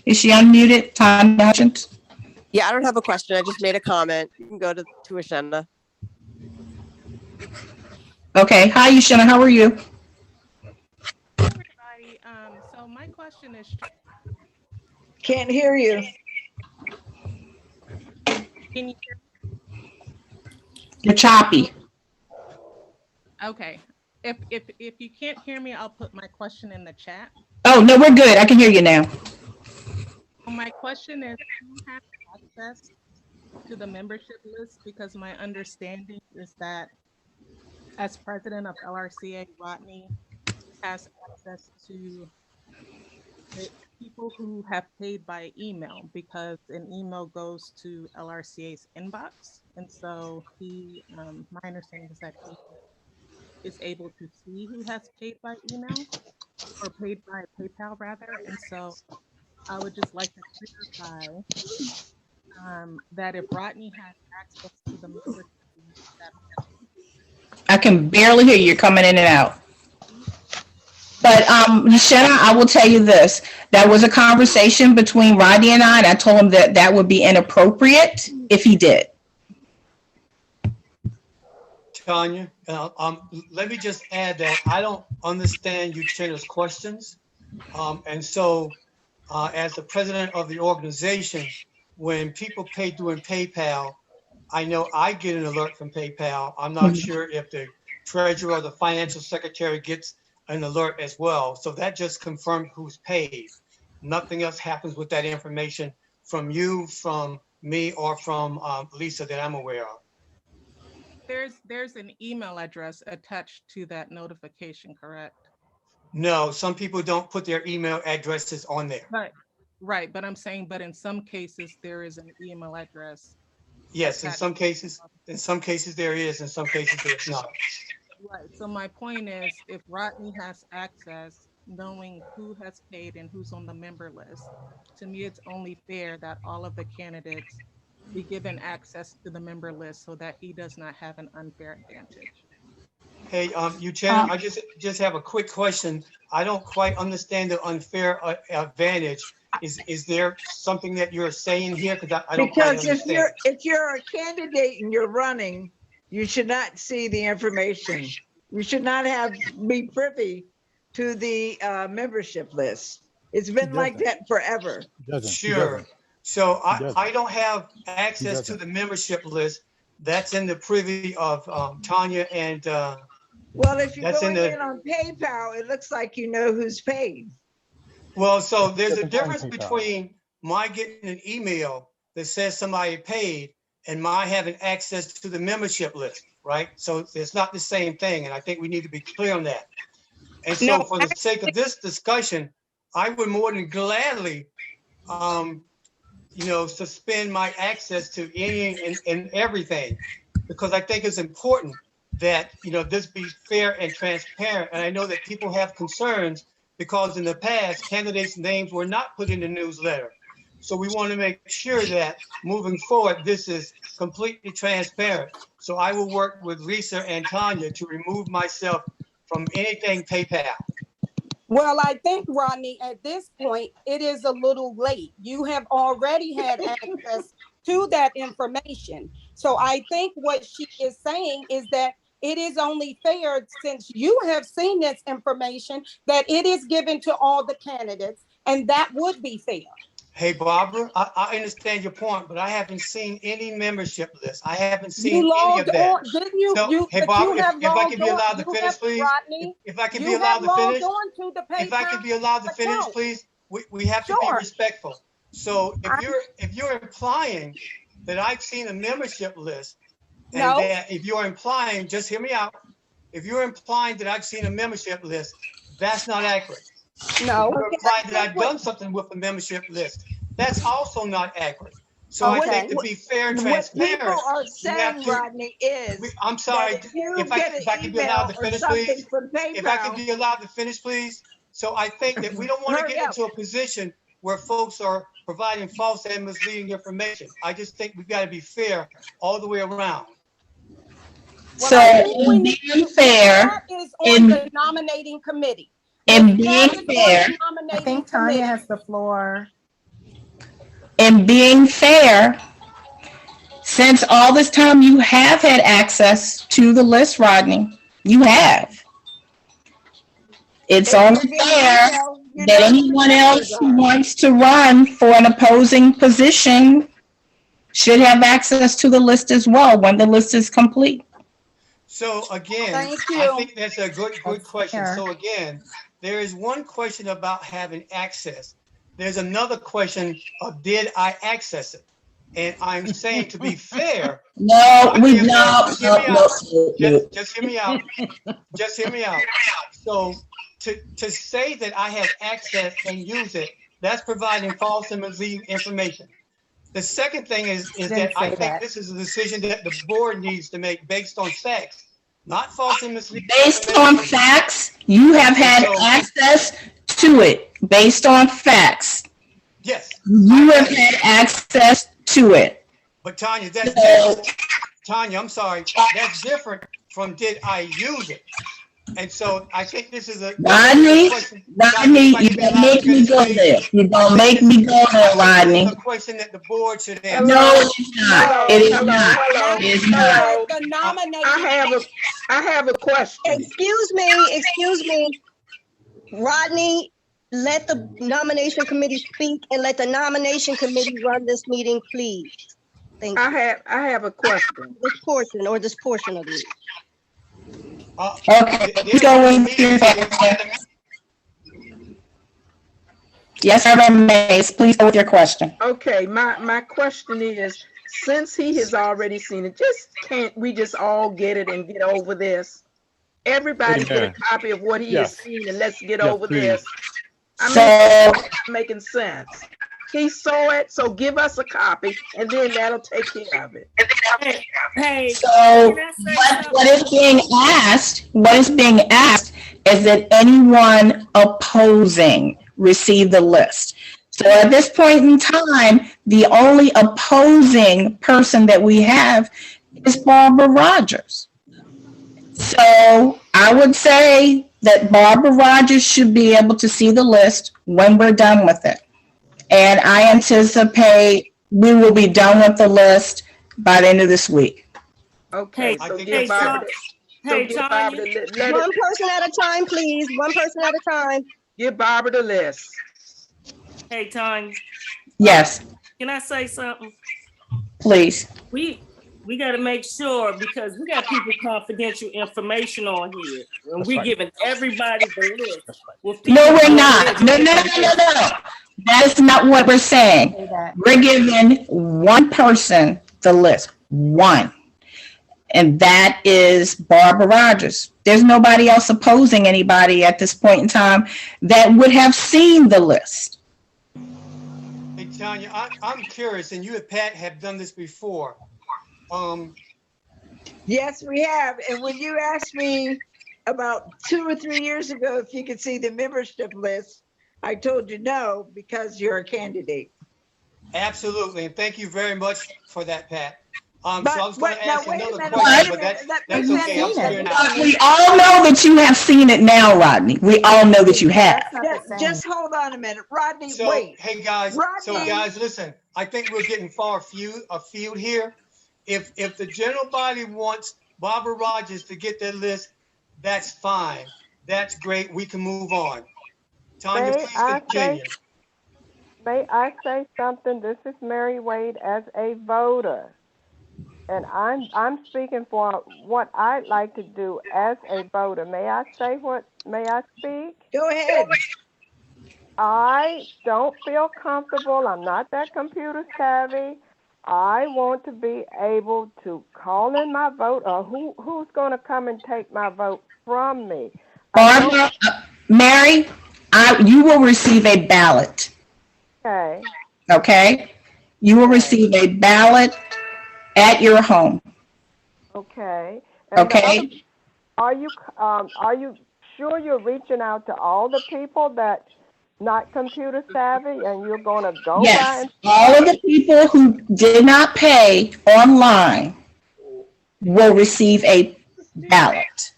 Is she unmuted, Tanya Hutchins? Yeah, I don't have a question. I just made a comment. You can go to Ashenda. Okay. Hi, Yushena. How are you? Everybody, so my question is, Can't hear you. can you hear You're choppy. me? Okay. If you can't hear me, I'll put my question in the chat. Oh, no, we're good. I can hear you now. My question is, who has access to the membership list? Because my understanding is that as president of LRCA, Rodney has access to the people who have paid by email, because an email goes to LRCA's inbox. And so he, my understanding is that he is able to see who has paid by email or paid by PayPal rather. And so I would just like to clarify that if Rodney has access to the membership list, I can barely hear you. You're coming in and out. But Yushena, I will tell you this. That was a conversation between Rodney and I told him that that would be inappropriate if he did. Tanya, let me just add that I don't understand Yuchena's questions. And so as the president of the organization, when people pay doing PayPal, I know I get an alert from PayPal. I'm not sure if the treasurer or the financial secretary gets an alert as well. So that just confirmed who's paid. Nothing else happens with that information from you, from me, or from Lisa that I'm aware of. there's an email address attached to that notification, correct? No, some people don't put their email addresses on there. Right, but I'm saying, but in some cases there is an email address. Yes, in some cases there is, in some cases there's not. Right, so my point is, if Rodney has access, knowing who has paid and who's on the member list, to me, it's only fair that all of the candidates be given access to the member list so that he does not have an unfair advantage. Hey, Yuchena, I just have a quick question. I don't quite understand the unfair advantage. Is there something that you're saying here? Because I don't quite understand. Because if you're a candidate and you're running, you should not see the information. You should not be privy to the membership list. It's been like that forever. Sure. So I don't have access to the membership list. That's in the privy of Tanya and well, if you're going in on PayPal, it looks like you know who's paid. Well, so there's a difference between my getting an email that says somebody paid and my having access to the membership list, right? So it's not the same thing, and I think we need to be clear on that. And so for the sake of this discussion, I would more than gladly suspend my access to any and everything, because I think it's important that this be fair and transparent. And I know that people have concerns because in the past candidates' names were not put in the newsletter. So we want to make sure that moving forward, this is completely transparent. So I will work with Lisa and Tanya to remove myself from anything PayPal. Well, I think, Rodney, at this point, it is a little late. You have already had access to that information. So I think what she is saying is that it is only fair, since you have seen this information, that it is given to all the candidates, and that would be fair. Hey, Barbara, I understand your point, but I haven't seen any membership list. I haven't seen any of that. Didn't you? So, hey, Barbara, if I can be allowed to finish, please. Rodney, if I can be allowed to finish. If I can be allowed to finish, please. We have to be respectful. So if you're implying that I've seen a membership list, and that if you're implying, just hear me out, If you're implying that I've seen a membership list, that's not accurate. No. If you're implying that I've done something with a membership list, that's also not accurate. So I Okay. think to be fair and What people transparent, are you have saying, to, Rodney, is I'm sorry, that if you if get an I could be allowed email to or finish, something please. from If I could PayPal, be allowed to finish, please. So I think that we don't want to hurry get up. into a position where folks are providing false and misleading information. I just think we've got to be fair all the way around. Well, So I think we in need being to, fair, that is on the nominating committee. in If being that is on fair, the I nominating think Tanya committee, has the floor. in being fair, since all this time you have had access to the list, Rodney, you have. It's If only you're getting fair email, you that know who the anyone members else who are. wants to run for an opposing position should have access to the list as well when the list is complete. So again, thank I you. think that's a good question. fair. So again, there is one question about having access. There's another question of did I access it? And I'm saying to be fair, No, we hear me out. no. Just hear me out. Just hear me out. So to say that I have access and use it, that's providing false and misleading information. The second thing is Didn't that I say think that. this is a decision that the board needs to make based on facts, not false and misleading Based on information. facts, you have had So- access to it. Based on facts, Yes. you have had access to it. But Tanya, that's different. Tanya, I'm sorry. That's different from did I use it? And so I think this is a Rodney, question. Rodney, you don't make me go there. You don't make me go there, Rodney. This is a question that the board should answer. No, it's not. It is not. It is not. The nominating. I have a question. Excuse me. Rodney, let the nomination committee speak and let the nomination committee run this meeting, please. Thank you. I have a question. This portion of the meeting. Okay, let's go with your question. Yes, Reverend Mays, please go with your question. Okay, my question is, since he has already seen it, can't we just all get it and get over this? Everybody get a copy of what he has seen and let's get over this. I mean, it's not making sense. He saw it, so give us a copy and then that'll take care of it. Hey, so what is being asked is that anyone opposing receive the list. So at this point in time, the only opposing person that we have is Barbara Rogers. So I would say that Barbara Rogers should be able to see the list when we're done with it. And I anticipate we will be done with the list by the end of this week. Okay, so give Barbara. One person at a time, please. One person at a time. Give Barbara the list. Hey, Tanya. Yes. Can I say something? Please. We got to make sure because we got people confidential information on here, and we're giving everybody the list. No, we're not. No. That is not what we're saying. We're giving one person the list. One. And that is Barbara Rogers. There's nobody else opposing anybody at this point in time that would have seen the list. Hey, Tanya, I'm curious, and you and Pat have done this before. Yes, we have. And when you asked me about 2 or 3 years ago if you could see the membership list, I told you no, because you're a candidate. Absolutely, and thank you very much for that, Pat. So I was going to ask another minute, question, but that's okay. I'm clear now. We all know that you have seen it now, Rodney. We all know that you have. Just hold on a minute. Rodney, So, wait. hey guys, Rodney. listen, I think we're getting far afield here. If the general body wants Barbara Rogers to get their list, that's fine. That's great. We can move on. Tanya, please continue. May I say something? This is Mary Wade as a voter. And I'm speaking for what I'd like to do as a voter. May I speak? Go ahead. I don't feel comfortable. I'm not that computer savvy. I want to be able to call in my vote, or who's going to come and take my vote from me? Barbara, Mary, you will receive a ballot. Okay. Okay? You will receive a ballot at your home. Okay. And okay? Are you sure you're reaching out to all the people that not computer savvy, and you're going to go by Yes, and all of the people who did not pay online will receive a ballot.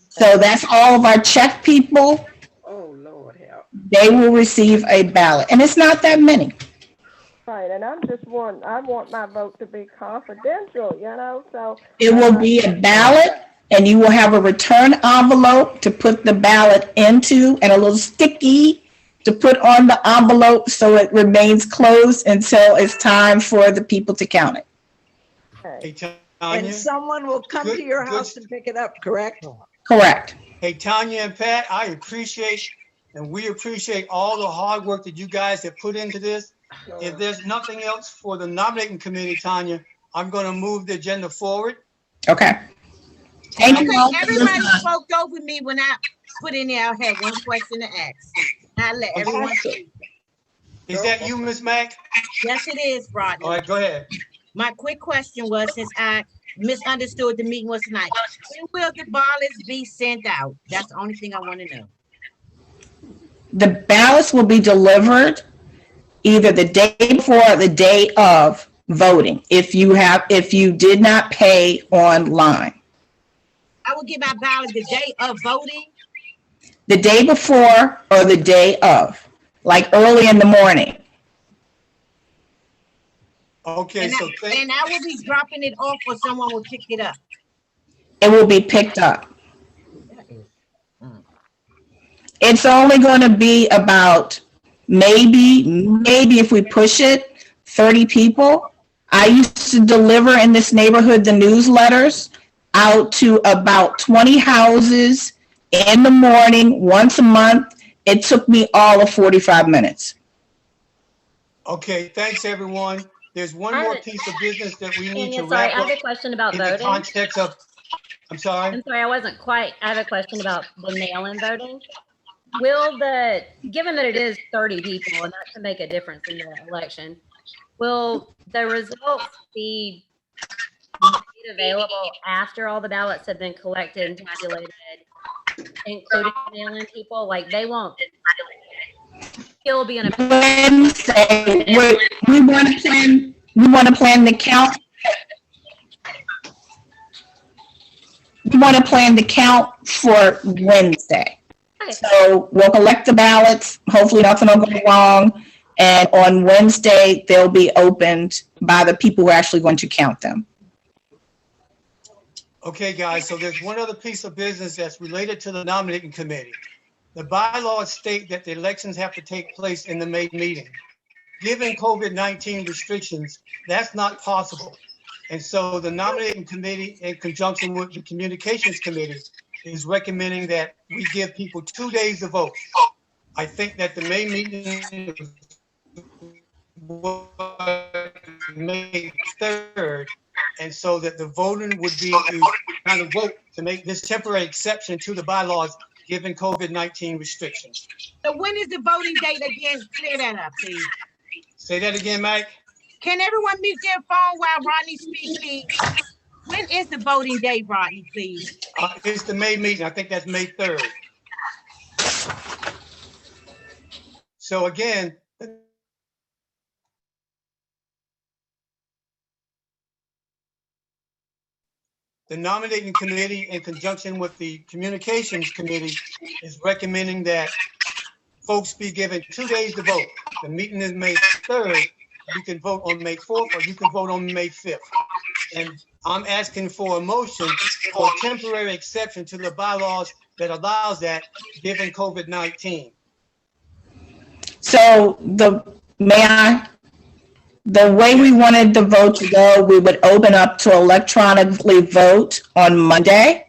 So that's all of our check people. Oh, Lord help. They will receive a ballot, and it's not that many. Right, and I want my vote to be confidential, so. It will be a ballot, and you will have a return envelope to put the ballot into, and a little sticky to put on the envelope so it remains closed until it's time for the people to count it. Hey, Tanya. And someone will come to your house and pick it up, correct? Correct. Hey, Tanya and Pat, I appreciate, and we appreciate all the hard work that you guys have put into this. If there's nothing else for the nominating committee, Tanya, I'm going to move the agenda forward. Okay. Thank you all. Everybody spoke over me when I put in there. I had one question to ask. I let everyone speak. Is that you, Ms. Mack? Yes, it is, Rodney. All right, go ahead. My quick question was, since I misunderstood the meeting was tonight, when will the ballots be sent out? That's the only thing I want to know. The ballots will be delivered either the day before or the day of voting if you did not pay online. I will get my ballot the day of voting. The day before or the day of, like early in the morning. Okay, and I will be dropping it off, or someone will pick it up. It will be picked up. It's only going to be about maybe if we push it, 30 people. I used to deliver in this neighborhood the newsletters out to about 20 houses in the morning, once a month. It took me all of 45 minutes. Okay, thanks everyone. There's one more piece of business that we need to sorry, wrap I up have a question about in voting. the context of, I'm sorry, I have a question about the mail-in voting. Given that it is 30 people and that can make a difference in the election, will the results be made available after all the ballots have been collected and tabulated, including mail-in people? Like, they won't still be in a Wednesday, we want to plan the count. We want to plan the count for Wednesday. So we'll collect the ballots. Hopefully nothing will go wrong. And on Wednesday, they'll be opened by the people who are actually going to count them. okay, guys, so there's one other piece of business that's related to the nominating committee. The bylaws state that the elections have to take place in the May meeting. Given COVID-19 restrictions, that's not possible. And so the nominating committee, in conjunction with the communications committee, is recommending that we give people 2 days to vote. I think that the May meeting was May 3rd, and so that the voting would be to kind of vote to make this temporary exception to the bylaws given COVID-19 restrictions. So when is the voting date again? Clear that up, please. Say that again, Mike. Can everyone mute their phone while Rodney speaks, please? When is the voting day, Rodney, please? It's the May meeting. I think that's May 3rd. So again, the nominating committee, in conjunction with the communications committee, is recommending that folks be given 2 days to vote. The meeting is May 3rd. You can vote on May 4th, or you can vote on May 5th. And I'm asking for a motion for a temporary exception to the bylaws that allows that, given COVID-19. So the way we wanted the vote to go, we would open up to electronically vote on Monday.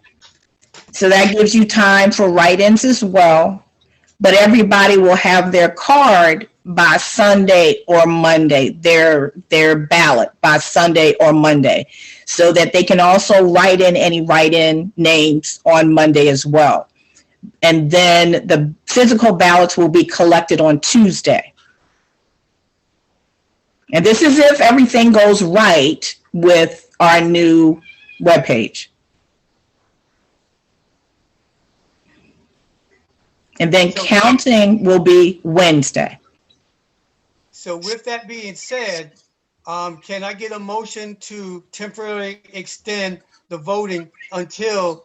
So that gives you time for write-ins as well. But everybody will have their card by Sunday or Monday, their ballot by Sunday or Monday, so that they can also write in any write-in names on Monday as well. And then the physical ballots will be collected on Tuesday. And this is if everything goes right with our new webpage. And then counting will be Wednesday. So with that being said, can I get a motion to temporarily extend the voting until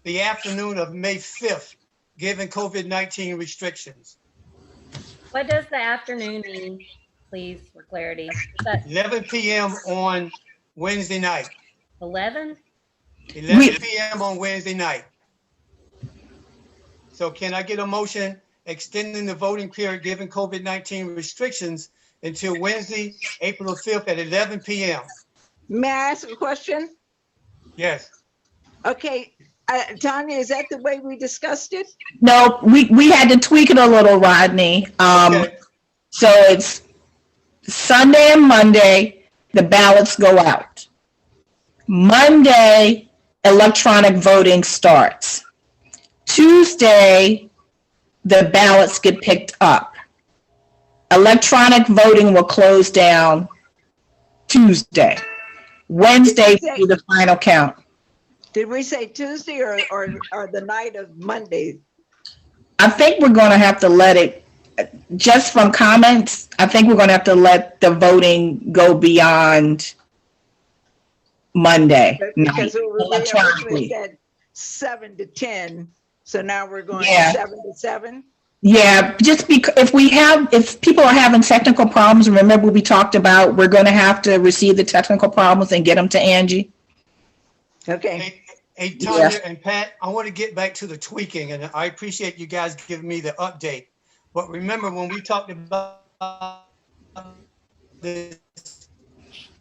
the afternoon of May 5th, given COVID-19 restrictions? What does the afternoon mean, please, for clarity? Is that 11 p.m. on Wednesday night. 11? 11 p.m. on Wednesday night. So can I get a motion extending the voting period given COVID-19 restrictions until Wednesday, April 5th at 11 p.m.? May I ask a question? Yes. Okay, Tanya, is that the way we discussed it? No, we had to tweak it a little, Rodney. So it's Sunday and Monday, the ballots go out. Monday, electronic voting starts. Tuesday, the ballots get picked up. Electronic voting will close down Tuesday. Wednesday will be the final count. Did we say Tuesday or the night of Monday? I think we're going to have to let it, just from comments, I think we're going to have to let the voting go beyond Monday Because night, it was electronically. at 7 to 10, so now we're going Yeah. 7 to 7? Yeah, just because if people are having technical problems, remember we talked about, we're going to have to receive the technical problems and get them to Angie. Okay. Hey, Tanya and Pat, I want to get back to the tweaking, and I appreciate you guys giving me the update. But remember when we talked about this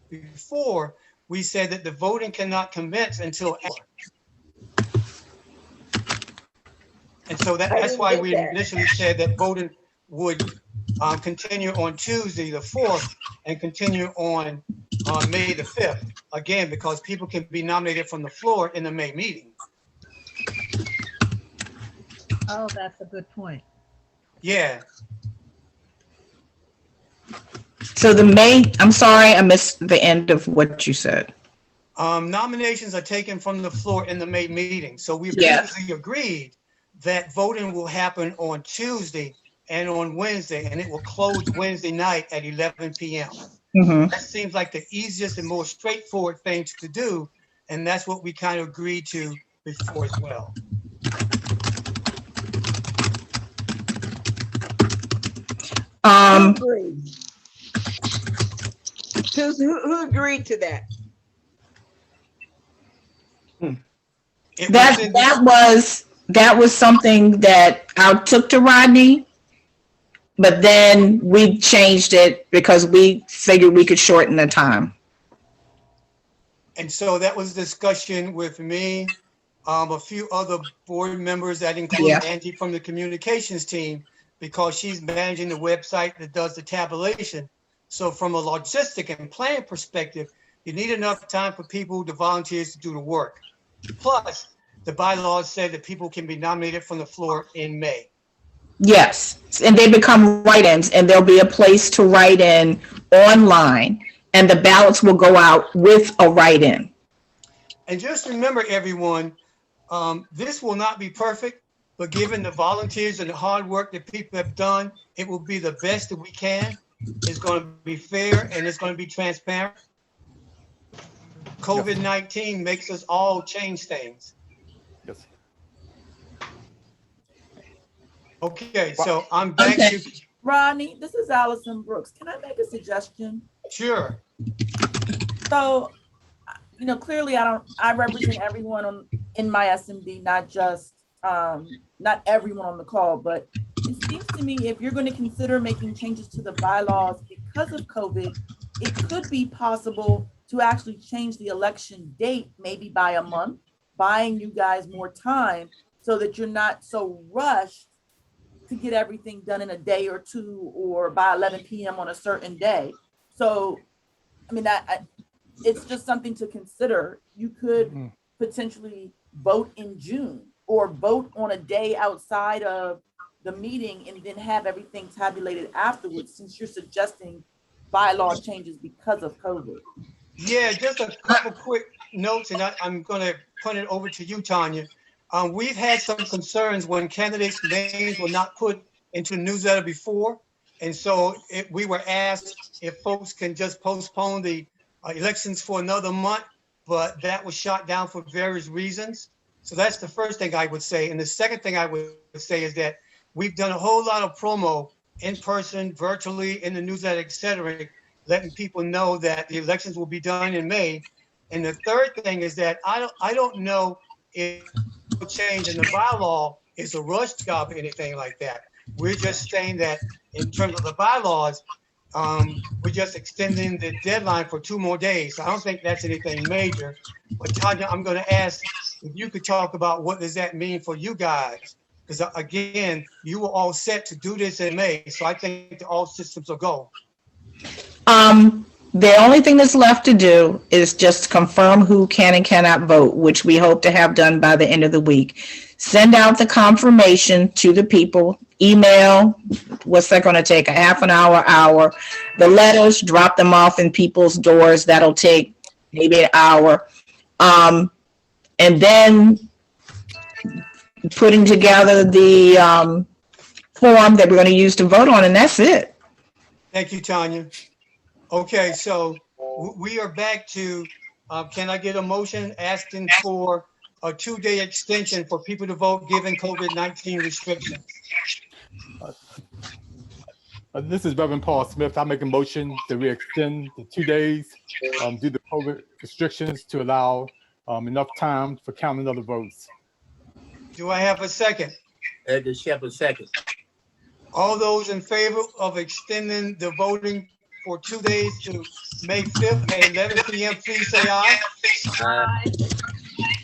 before, we said that the voting cannot commence until after. And so that's why we initially said that voting would continue on Tuesday, the 4th, and continue on May the 5th. Again, because people can be nominated from the floor in the May meeting. Oh, that's a good point. Yeah. So I'm sorry, I missed the end of what you said. Nominations are taken from the floor in the May meeting. So we Yes. previously agreed that voting will happen on Tuesday and on Wednesday, and it will close Wednesday night at 11 p.m. Mhm. That seems like the easiest and more straightforward thing to do, and that's what we kind of agreed to before as well. Who agreed? Who agreed to that? That was something that I took to Rodney, but then we changed it because we figured we could shorten the time. And so that was discussion with me, a few other board members that include Angie from the communications team, because she's managing the website that does the tabulation. So from a logistic and plan perspective, you need enough time for people, the volunteers, to do the work. Plus, the bylaws said that people can be nominated from the floor in May. Yes, and they become write-ins, and there'll be a place to write in online, and the ballots will go out with a write-in. And just remember, everyone, this will not be perfect, but given the volunteers and the hard work that people have done, it will be the best that we can. It's going to be fair and it's going to be transparent. COVID-19 makes us all change things. Yes. Okay, so I'm back to. Rodney, this is Allison Brooks. Can I make a suggestion? Sure. So, clearly I represent everyone in my SMD, not just, not everyone on the call, but it seems to me if you're going to consider making changes to the bylaws because of COVID, it could be possible to actually change the election date, maybe by a month, buying you guys more time so that you're not so rushed to get everything done in a day or two or by 11 p.m. on a certain day. So, I mean, it's just something to consider. You could potentially vote in June or vote on a day outside of the meeting and then have everything tabulated afterwards, since you're suggesting bylaw changes because of COVID. Yeah, just a couple quick notes, and I'm going to punt it over to you, Tanya. We've had some concerns when candidates' names were not put into the newsletter before. And so we were asked if folks can just postpone the elections for another month, but that was shot down for various reasons. So that's the first thing I would say. And the second thing I would say is that we've done a whole lot of promo in person, virtually, in the newsletter, et cetera, letting people know that the elections will be done in May. And the third thing is that I don't know if change in the bylaw is a rush job or anything like that. We're just saying that in terms of the bylaws, we're just extending the deadline for 2 more days. So I don't think that's anything major. But Tanya, I'm going to ask if you could talk about what does that mean for you guys? Because again, you were all set to do this in May. So I think all systems will go. The only thing that's left to do is just confirm who can and cannot vote, which we hope to have done by the end of the week. Send out the confirmation to the people, email, what's that going to take, a half an hour. The letters, drop them off in people's doors. That'll take maybe an hour. And then putting together the form that we're going to use to vote on, and that's it. Thank you, Tanya. Okay, so we are back to, can I get a motion asking for a 2-day extension for people to vote given COVID-19 restrictions? This is Reverend Paul Smith. I make a motion that we extend the 2 days due to COVID restrictions to allow enough time for counting of the votes. Do I have a second? Edgar Shepherd, second. All those in favor of extending the voting for 2 days to May 5th at 11 p.m., please say aye. Aye.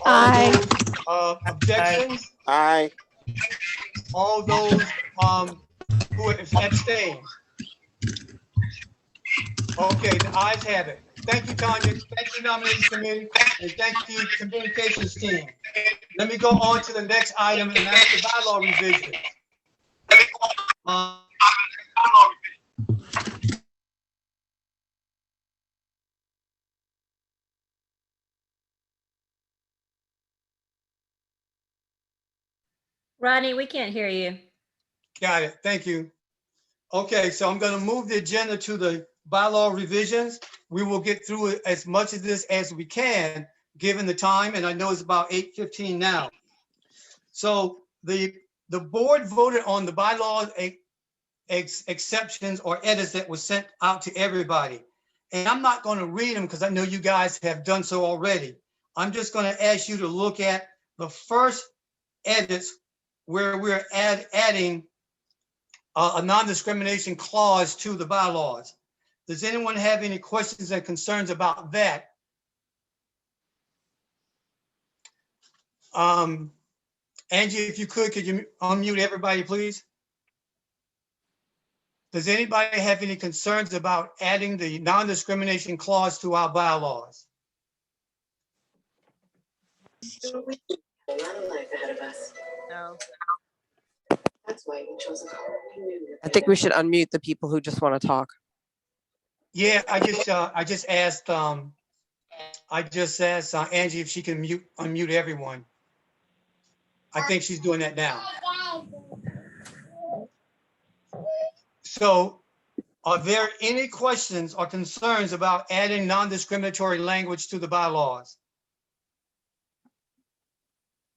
Aye. All those, objections? Aye. All those who abstain? Okay, the ayes have it. Thank you, Tanya. Thank you, nominating committee, and thank you, communications team. Let me go on to the next item, and that's the bylaw revision. Rodney, we can't hear you. Got it. Thank you. Okay, so I'm going to move the agenda to the bylaw revisions. We will get through as much of this as we can, given the time, and I know it's about 8:15 now. So the board voted on the bylaws exceptions or edits that were sent out to everybody. And I'm not going to read them because I know you guys have done so already. I'm just going to ask you to look at the first edits where we're adding a non-discrimination clause to the bylaws. Does anyone have any questions and concerns about that? Angie, if you could you unmute everybody, please? Does anybody have any concerns about adding the non-discrimination clause to our bylaws? A lot of life ahead of us. No. That's why we chose a color we knew. I think we should unmute the people who just want to talk. Yeah, I just asked Angie if she can unmute everyone. I think she's doing that now. So, are there any questions or concerns about adding non-discriminatory language to the bylaws?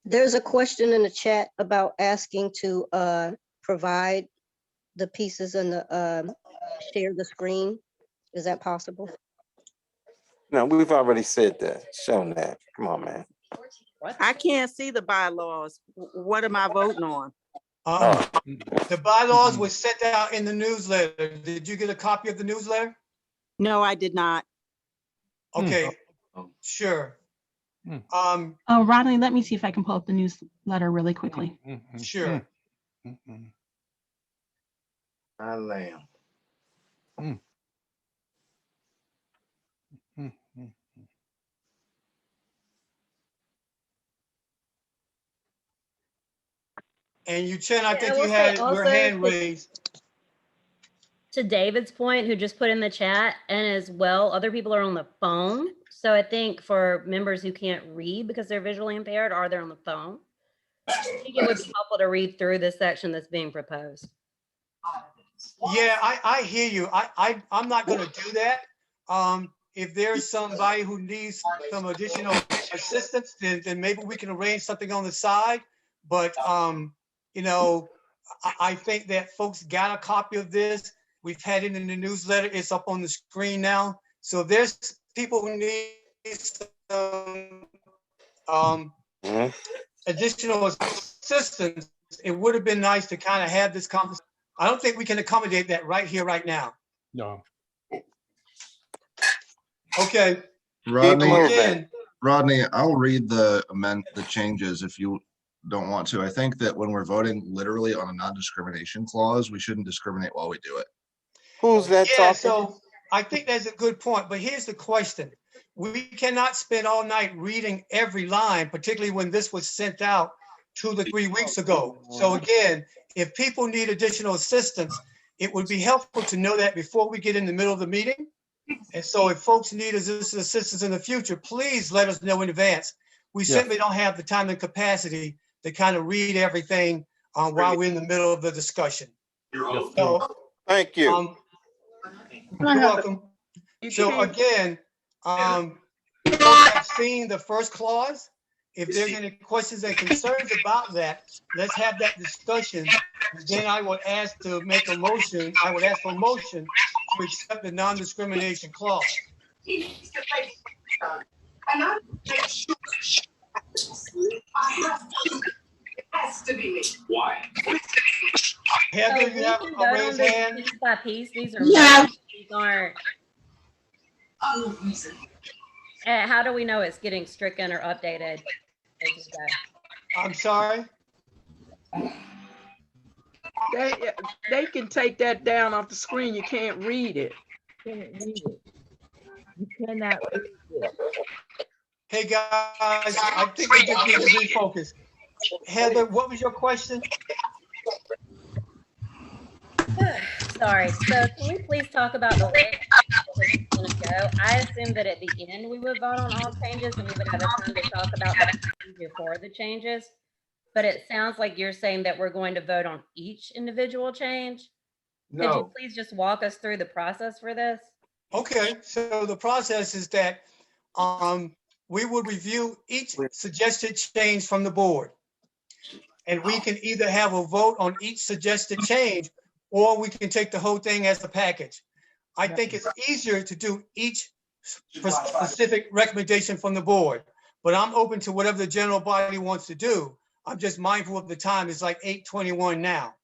There's a question in the chat about asking to provide the pieces and the share the screen. Is that possible? No, we've already said that, shown that. Come on, man. I can't see the bylaws. What am I voting on? The bylaws were sent out in the newsletter. Did you get a copy of the newsletter? No, I did not. Okay, sure. Rodney, let me see if I can pull up the newsletter really quickly. Sure. I lamb. Mm. Mm, mm. And you, Chen, I Yeah, think I you will say had your also hand raised. to David's point, who just put in the chat, and as well, other people are on the phone. So I think for members who can't read because they're visually impaired, or they're on the phone, I think it would be helpful to read through this section that's being proposed. Yeah, I hear you. I'm not going to do that. If there's somebody who needs some additional assistance, then maybe we can arrange something on the side. But, you know, I think that folks got a copy of this. We've had it in the newsletter. It's up on the screen now. So if there's people who need some additional assistance, it would have been nice to kind of have this conversation. I don't think we can accommodate that right here, right now. No. Okay. Rodney, Again, Rodney, I'll read the changes if you don't want to. I think that when we're voting literally on a non-discrimination clause, we shouldn't discriminate while we do it. Who's that yeah, talking? so I think that's a good point, but here's the question. We cannot spend all night reading every line, particularly when this was sent out 2 to 3 weeks ago. So again, if people need additional assistance, it would be helpful to know that before we get in the middle of the meeting. And so if folks need assistance in the future, please let us know in advance. We simply don't have the time and capacity to kind of read everything while we're in the middle of the discussion. So, thank you. You're welcome. So again, folks have seen the first clause. If there's any questions and concerns about that, let's have that discussion. Then I would ask to make a motion. I would ask for a motion to accept the non-discrimination clause. And I make sure it has to be me. Why? Heather, So you we have can a vote on raised this hand? piece by piece. These are these aren't. How do we know it's getting stricken or updated? I'm sorry. They can take that down off the screen. You can't read it. Can't read it. You cannot read it. Hey guys, I think we just need to refocus. Heather, what was your question? Sorry. So can we please talk about the way it's going to go? I assume that at the end we would vote on all changes and we would have a time to talk about the procedure for the changes. But it sounds like you're saying that we're going to vote on each individual change. No. Could you please just walk us through the process for this? Okay, so the process is that we will review each suggested change from the board. And we can either have a vote on each suggested change, or we can take the whole thing as a package. I think it's easier to do each specific recommendation from the board, but I'm open to whatever the general body wants to do. I'm just mindful of the time. It's like 8:21 now.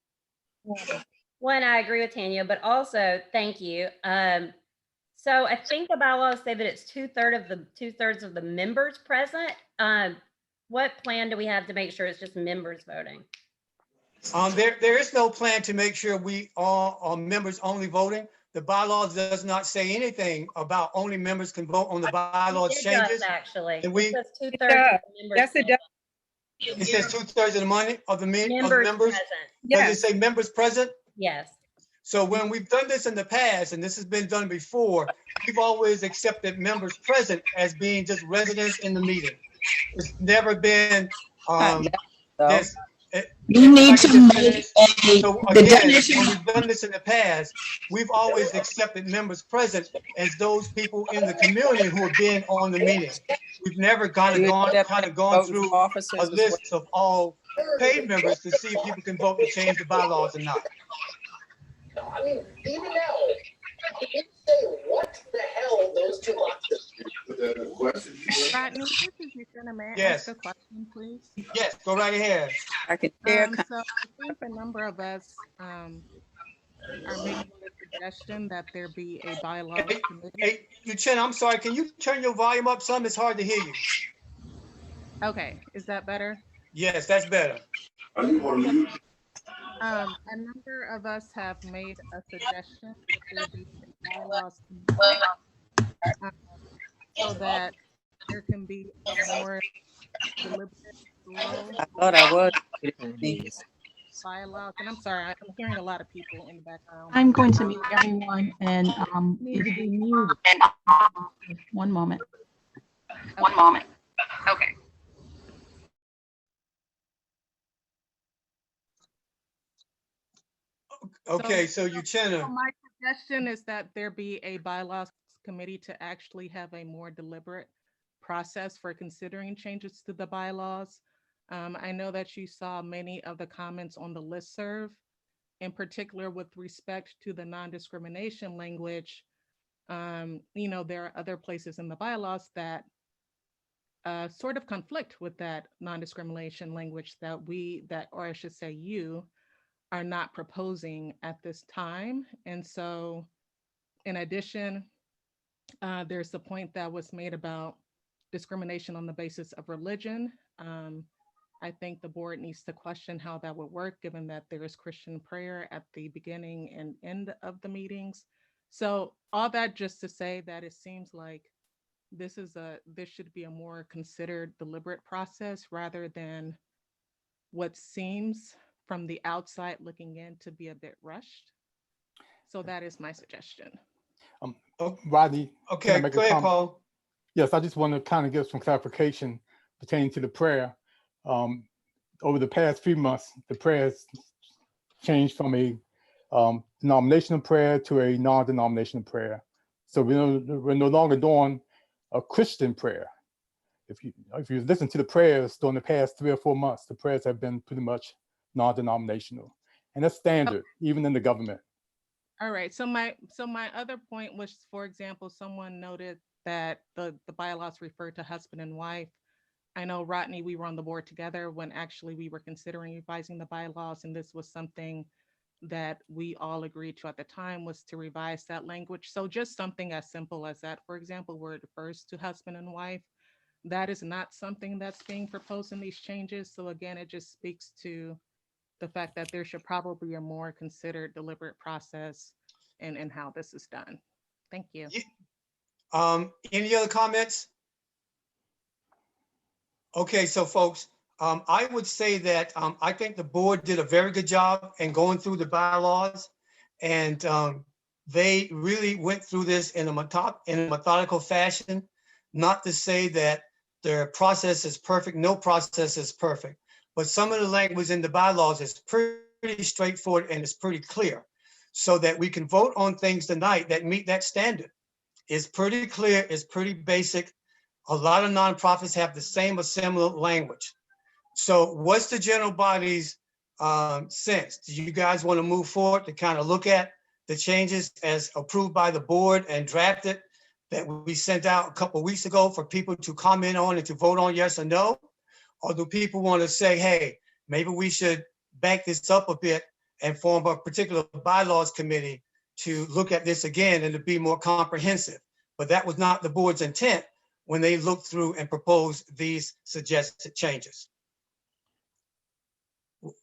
One, I agree with Tanya, but also thank you. So I think the bylaws say that it's two-thirds of the members present. What plan do we have to make sure it's just members voting? There is no plan to make sure we all are members only voting. The bylaws does not say anything about only members can vote on the bylaws It changes. does, actually. And we, it says two-thirds of the members. Yes, it does. it says 2/3 of the money of the members. Present. Does it say members present? Yes. So when we've done this in the past, and this has been done before, we've always accepted members present as being just residents in the meeting. It's never been this. You need to make So the again, definition. when we've done this in the past, we've always accepted members present as those people in the community who have been on the meeting. We've never kind of gone through a list of all paid members to see if people can vote to change the bylaws or not. I mean, even now, can you say what the hell those two boxes? Rodney, this is Eugenia. May I Yes. ask a question, please? Yes, go right ahead. So I think a number of us are making the suggestion that there be a bylaws committee. Hey, Chen, I'm sorry. Can you turn your volume up some? It's hard to hear you. Okay, is that better? Yes, that's better. A number of us have made a suggestion that there be a bylaws committee, so that there can be a more deliberate, thorough I thought I was. bylaws. And I'm sorry, I'm hearing a lot of people in the background. I'm going to mute everyone and Need to be muted. one moment. One moment. Okay. Okay, so So Uchenna, my suggestion is that there be a bylaws committee to actually have a more deliberate process for considering changes to the bylaws. I know that you saw many of the comments on the listserv, in particular with respect to the non-discrimination language. There are other places in the bylaws that sort of conflict with that non-discrimination language or I should say you, are not proposing at this time. And so in addition, there's the point that was made about discrimination on the basis of religion. I think the board needs to question how that would work, given that there is Christian prayer at the beginning and end of the meetings. So all that just to say that it seems like this should be a more considered, deliberate process rather than what seems from the outside looking in to be a bit rushed. So that is my suggestion. Rodney, can I okay, make go a ahead, comment? Paul. Yes, I just want to kind of give some clarification pertaining to the prayer. Over the past few months, the prayer has changed from a denominational prayer to a non-denominational prayer. So we're no longer doing a Christian prayer. If you listen to the prayers during the past 3 or 4 months, the prayers have been pretty much non-denominational, and that's standard even in the government. All right. So my other point was, for example, someone noted that the bylaws refer to husband and wife. I know, Rodney, we were on the board together when actually we were considering revising the bylaws, and this was something that we all agreed to at the time, was to revise that language. So just something as simple as that, for example, where it refers to husband and wife, that is not something that's being proposed in these changes. So again, it just speaks to the fact that there should probably be a more considered, deliberate process in how this is done. Thank you. Any other comments? Okay, so folks, I would say that I think the board did a very good job in going through the bylaws, and they really went through this in a methodical fashion. Not to say that their process is perfect, no process is perfect, but some of the language in the bylaws is pretty straightforward and it's pretty clear, so that we can vote on things tonight that meet that standard. It's pretty clear, it's pretty basic. A lot of nonprofits have the same or similar language. So what's the general body's sense? Do you guys want to move forward to kind of look at the changes as approved by the board and drafted that we sent out a couple of weeks ago for people to comment on and to vote on yes or no? Or do people want to say, hey, maybe we should back this up a bit and form a particular bylaws committee to look at this again and to be more comprehensive? But that was not the board's intent when they looked through and proposed these suggested changes.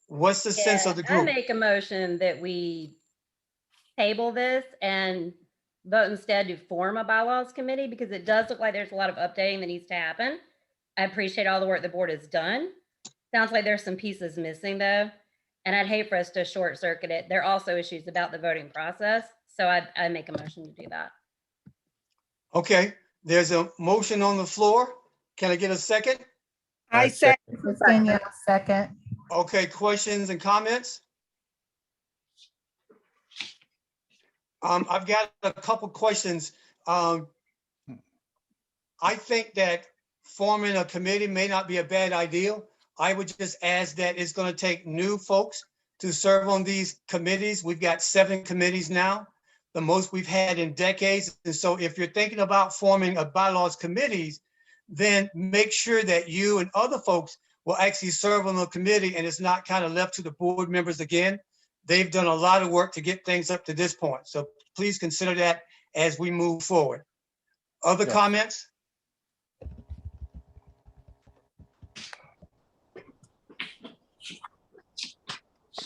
What's the sense of the I group? make a motion that we table this and vote instead to form a bylaws committee, because it does look like there's a lot of updating that needs to happen. I appreciate all the work the board has done. Sounds like there's some pieces missing though, and I'd hate for us to short circuit it. There are also issues about the voting process, so I make a motion to do that. Okay, there's a motion on the floor. Can I get a second? I second. Christina, second. Okay, questions and comments? I've got a couple questions. I think that forming a committee may not be a bad idea. I would just ask that it's going to take new folks to serve on these committees. We've got 7 committees now, the most we've had in decades. And so if you're thinking about forming a bylaws committees, then make sure that you and other folks will actually serve on the committee and it's not kind of left to the board members again. They've done a lot of work to get things up to this point. So please consider that as we move forward. Other comments?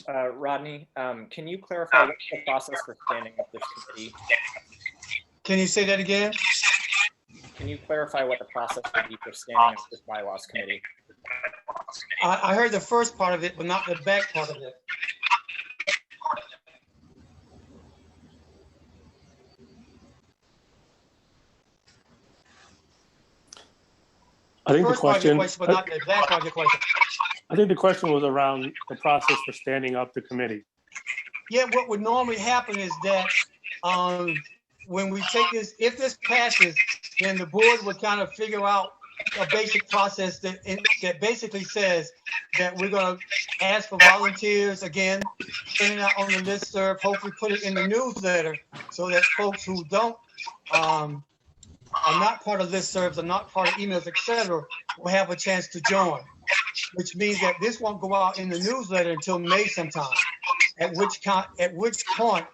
Rodney, can you clarify what's the process for standing up this committee? Can you say that again? Can you clarify what the process would be for standing up this bylaws committee? I heard the first part of it, but not the back part of it. I think the First part of your question, question, but not the back part of your question. I think the question was around the process for standing up the committee. Yeah, what would normally happen is that when we take this, if this passes, then the board would kind of figure out a basic process that basically says that we're going to ask for volunteers again, send it out on the listserv, hopefully put it in the newsletter so that folks who don't are not part of listservs, are not part of emails, etc., will have a chance to join. Which means that this won't go out in the newsletter until May sometime. At which point,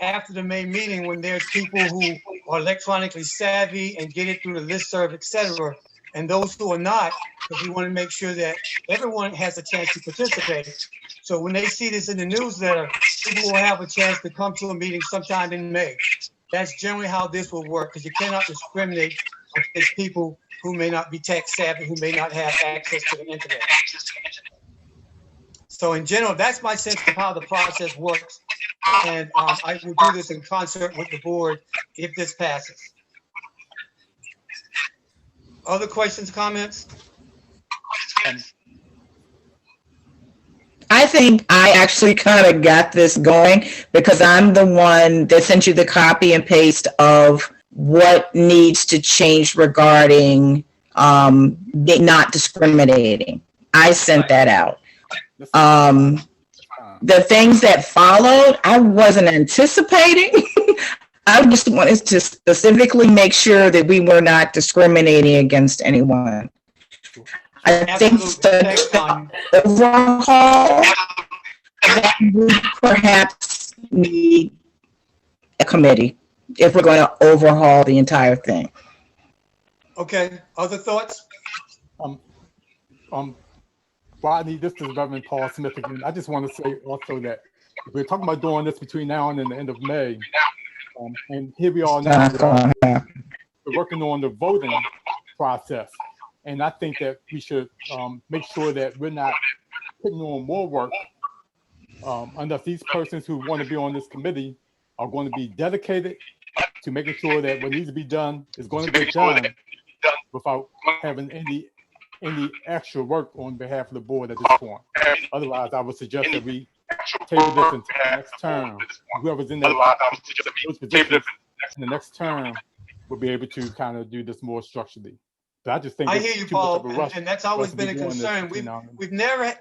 after the May meeting, when there's people who are electronically savvy and get it through the listserv, etc., and those who are not, because we want to make sure that everyone has a chance to participate. So when they see this in the newsletter, people will have a chance to come to a meeting sometime in May. That's generally how this will work, because you cannot discriminate against people who may not be tech savvy, who may not have access to the internet. So in general, that's my sense of how the process works. And I will do this in concert with the board if this passes. Other questions, comments? I think I actually kind of got this going because I'm the one that sent you the copy and paste of what needs to change regarding not discriminating. I sent that out. The things that followed, I wasn't anticipating. I just wanted to specifically make sure that we were not discriminating against anyone. I think the overhaul that we perhaps need a committee if we're going to overhaul the entire thing. Okay, other thoughts? Rodney, this is Reverend Paul Smith again. I just want to say also that if we're talking about doing this between now and the end of May, and here we are now, we're working on the voting process. And I think that we should make sure that we're not putting on more work unless these persons who want to be on this committee are going to be dedicated to making sure that what needs to be done is going to get done without having any extra work on behalf of the board at this point. Otherwise, I would suggest that we table this until the next term. Whoever's in those positions in the next term will be able to kind of do this more structurally. But I just think I hear you, Paul, and that's always been a concern. We've never,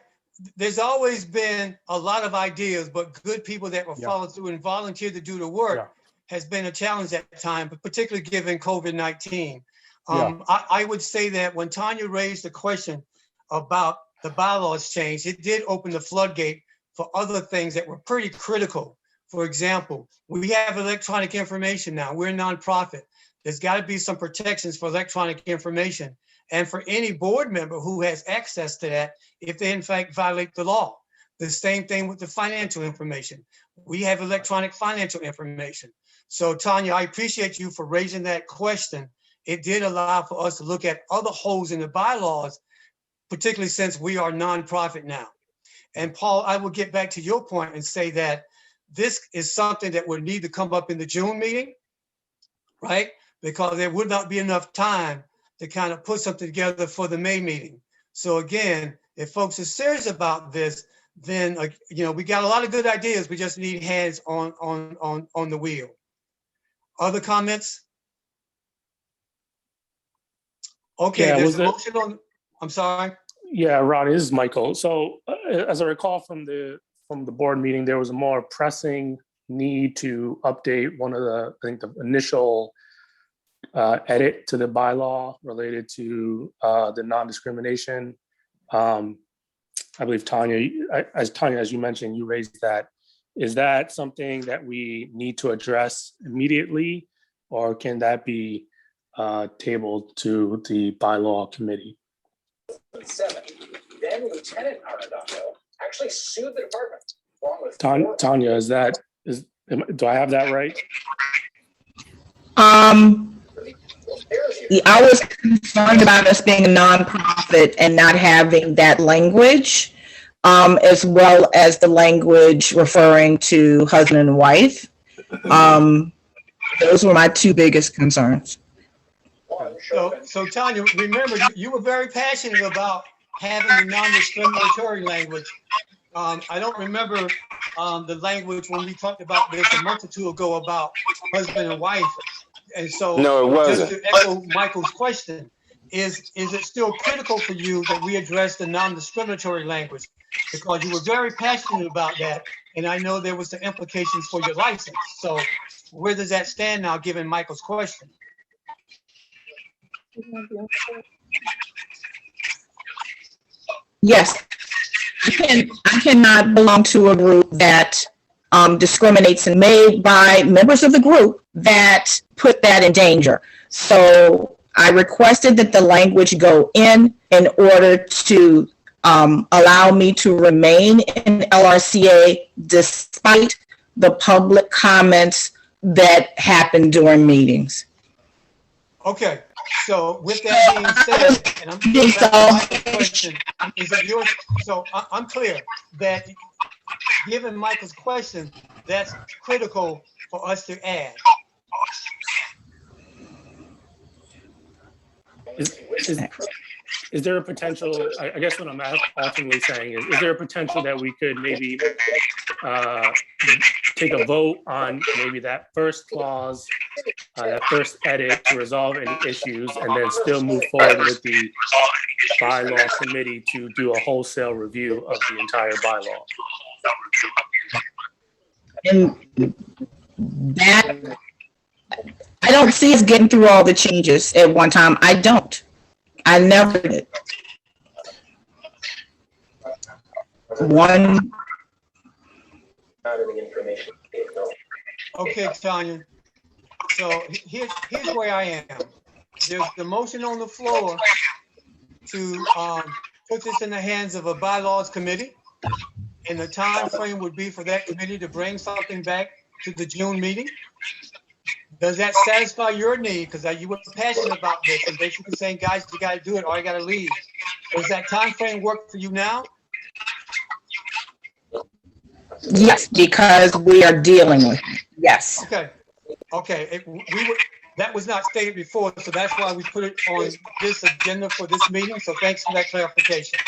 there's always been a lot of ideas, but good people that will follow through and volunteer to do the work has been a challenge at the time, but particularly given COVID-19. I would say that when Tanya raised the question about the bylaws change, it did open the floodgate for other things that were pretty critical. For example, we have electronic information now. We're a nonprofit. There's got to be some protections for electronic information and for any board member who has access to that if they in fact violate the law. The same thing with the financial information. We have electronic financial information. So Tanya, I appreciate you for raising that question. It did allow for us to look at other holes in the bylaws, particularly since we are nonprofit now. And Paul, I will get back to your point and say that this is something that would need to come up in the June meeting, right? Because there would not be enough time to kind of put something together for the May meeting. So again, if folks are serious about this, then we got a lot of good ideas. We just need hands on the wheel. Other comments? Okay, there's a motion on. I'm sorry. Yeah, Ronnie, this is Michael. So as I recall from the board meeting, there was a more pressing need to update one of the, I think the initial edit to the bylaw related to the non-discrimination. I believe Tanya, as you mentioned, you raised that. Is that something that we need to address immediately, or can that be tabled to the bylaw committee? 7. Then Lieutenant Arredondo actually sued the department Tanya, do I have that right? I was concerned about us being a nonprofit and not having that language, as well as the language referring to husband and wife. Those were my two biggest concerns. So Tanya, remember, you were very passionate about having the non-discriminatory language. I don't remember the language when we talked about this a month or two ago about husband and wife. And so, No, it just wasn't. to echo Michael's question, is it still critical for you that we address the non-discriminatory language? Because you were very passionate about that, and I know there was the implications for your license. So where does that stand now, given Michael's question? Yes, I cannot belong to a group that discriminates, and made by members of the group that put that in danger. So I requested that the language go in order to allow me to remain in LRCA despite the public comments that happened during meetings. Okay, so with that being said, and I'm getting back to Michael's question, is it yours? So I'm clear that given Michael's question, that's critical for us to add. Is there a potential, I guess what I'm ultimately saying is there a potential that we could maybe take a vote on maybe that first clause, that first edit to resolve any issues, and then still move forward with the bylaw committee to do a wholesale review of the entire bylaw? And that, I don't see us getting through all the changes at one time. I don't. I never did. One. Okay, Tanya. So here's where I am. There's the motion on the floor to put this in the hands of a bylaws committee. And the time frame would be for that committee to bring something back to the June meeting. Does that satisfy your need? Because you were passionate about this and basically saying, guys, you got to do it or you got to leave. Does that time frame work for you now? Yes, because we are dealing with it. Yes. Okay. Okay. That was not stated before, so that's why we put it on this agenda for this meeting. So thanks for that clarification.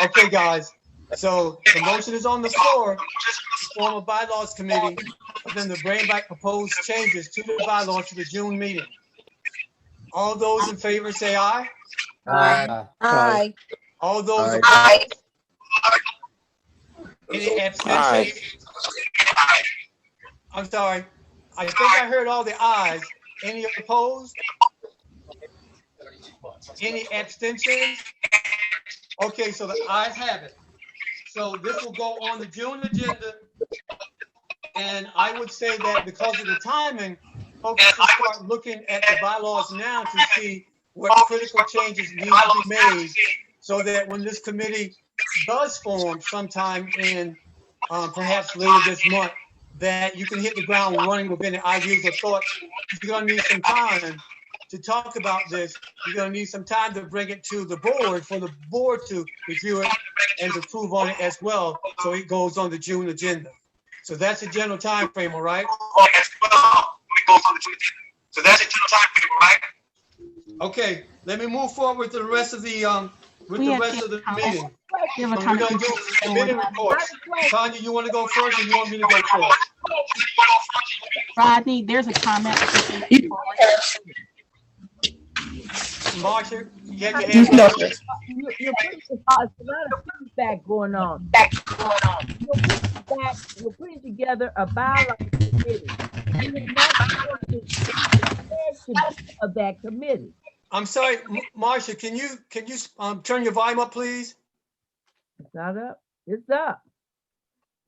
Okay, guys. So the motion is on the floor to form a bylaws committee for them to bring back proposed changes to the bylaws to the June meeting. All those in favor say aye. Aye. Aye. All those Aye. opposed? Any abstentions? I'm sorry. I think I heard all the ayes. Any opposed? Any abstentions? Okay, so the ayes have it. So this will go on the June agenda. And I would say that because of the timing, folks should start looking at the bylaws now to see what critical changes need to be made so that when this committee does form sometime in perhaps later this month, that you can hit the ground running with any ideas or thoughts. You're gonna need some time to talk about this. You're gonna need some time to bring it to the board for the board to review it and to approve on it as well. So it goes on the June agenda. So that's the general time frame, all right? So that's the general time frame, right? Okay, let me move forward to the rest of the meeting. We have a So we're gonna do committee reports. Tanya, you want to go first, or you want me to go first? Rodney, there's a comment. Marsha, you have your hand up. You're putting a lot of feedback going on. You're putting together a bylaw committee. You're not going to of that committee. I'm sorry, Marsha, can you turn your volume up, please? It's not up. It's up.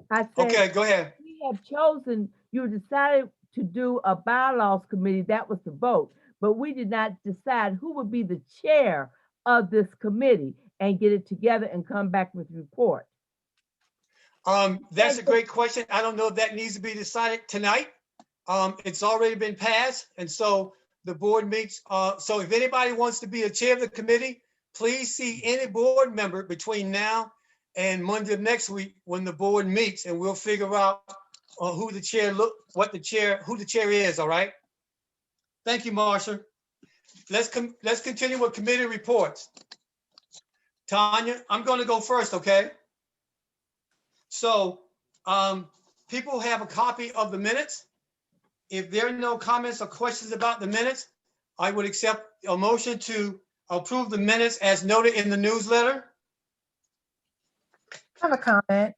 I said, okay, go ahead. We have chosen, you decided to do a bylaws committee. That was the vote. But we did not decide who would be the chair of this committee and get it together and come back with a report. That's a great question. I don't know if that needs to be decided tonight. It's already been passed, and so the board meets. So if anybody wants to be a chair of the committee, please see any board member between now and Monday of next week when the board meets, and we'll figure out who the chair who the chair is. All right. Thank you, Marsha. Let's continue with committee reports. Tanya, I'm going to go first, okay? So people have a copy of the minutes. If there are no comments or questions about the minutes, I would accept a motion to approve the minutes as noted in the newsletter. I have a comment.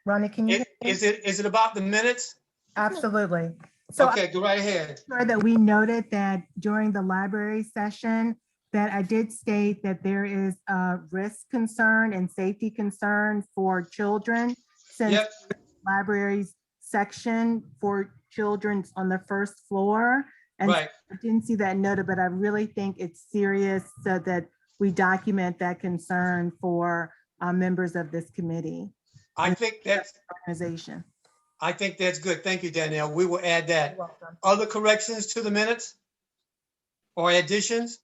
Ronnie, can you? Is it about the minutes? Absolutely. So okay, go right ahead. Sure that we noted that during the library session that I did state that there is a risk concern and safety concern for children since the library's section for children's on the first floor. And right. I didn't see that noted, but I really think it's serious so that we document that concern for members of this committee. I think that's organization. I think that's good. Thank you, Danielle. We will add that. Other corrections to the minutes or additions?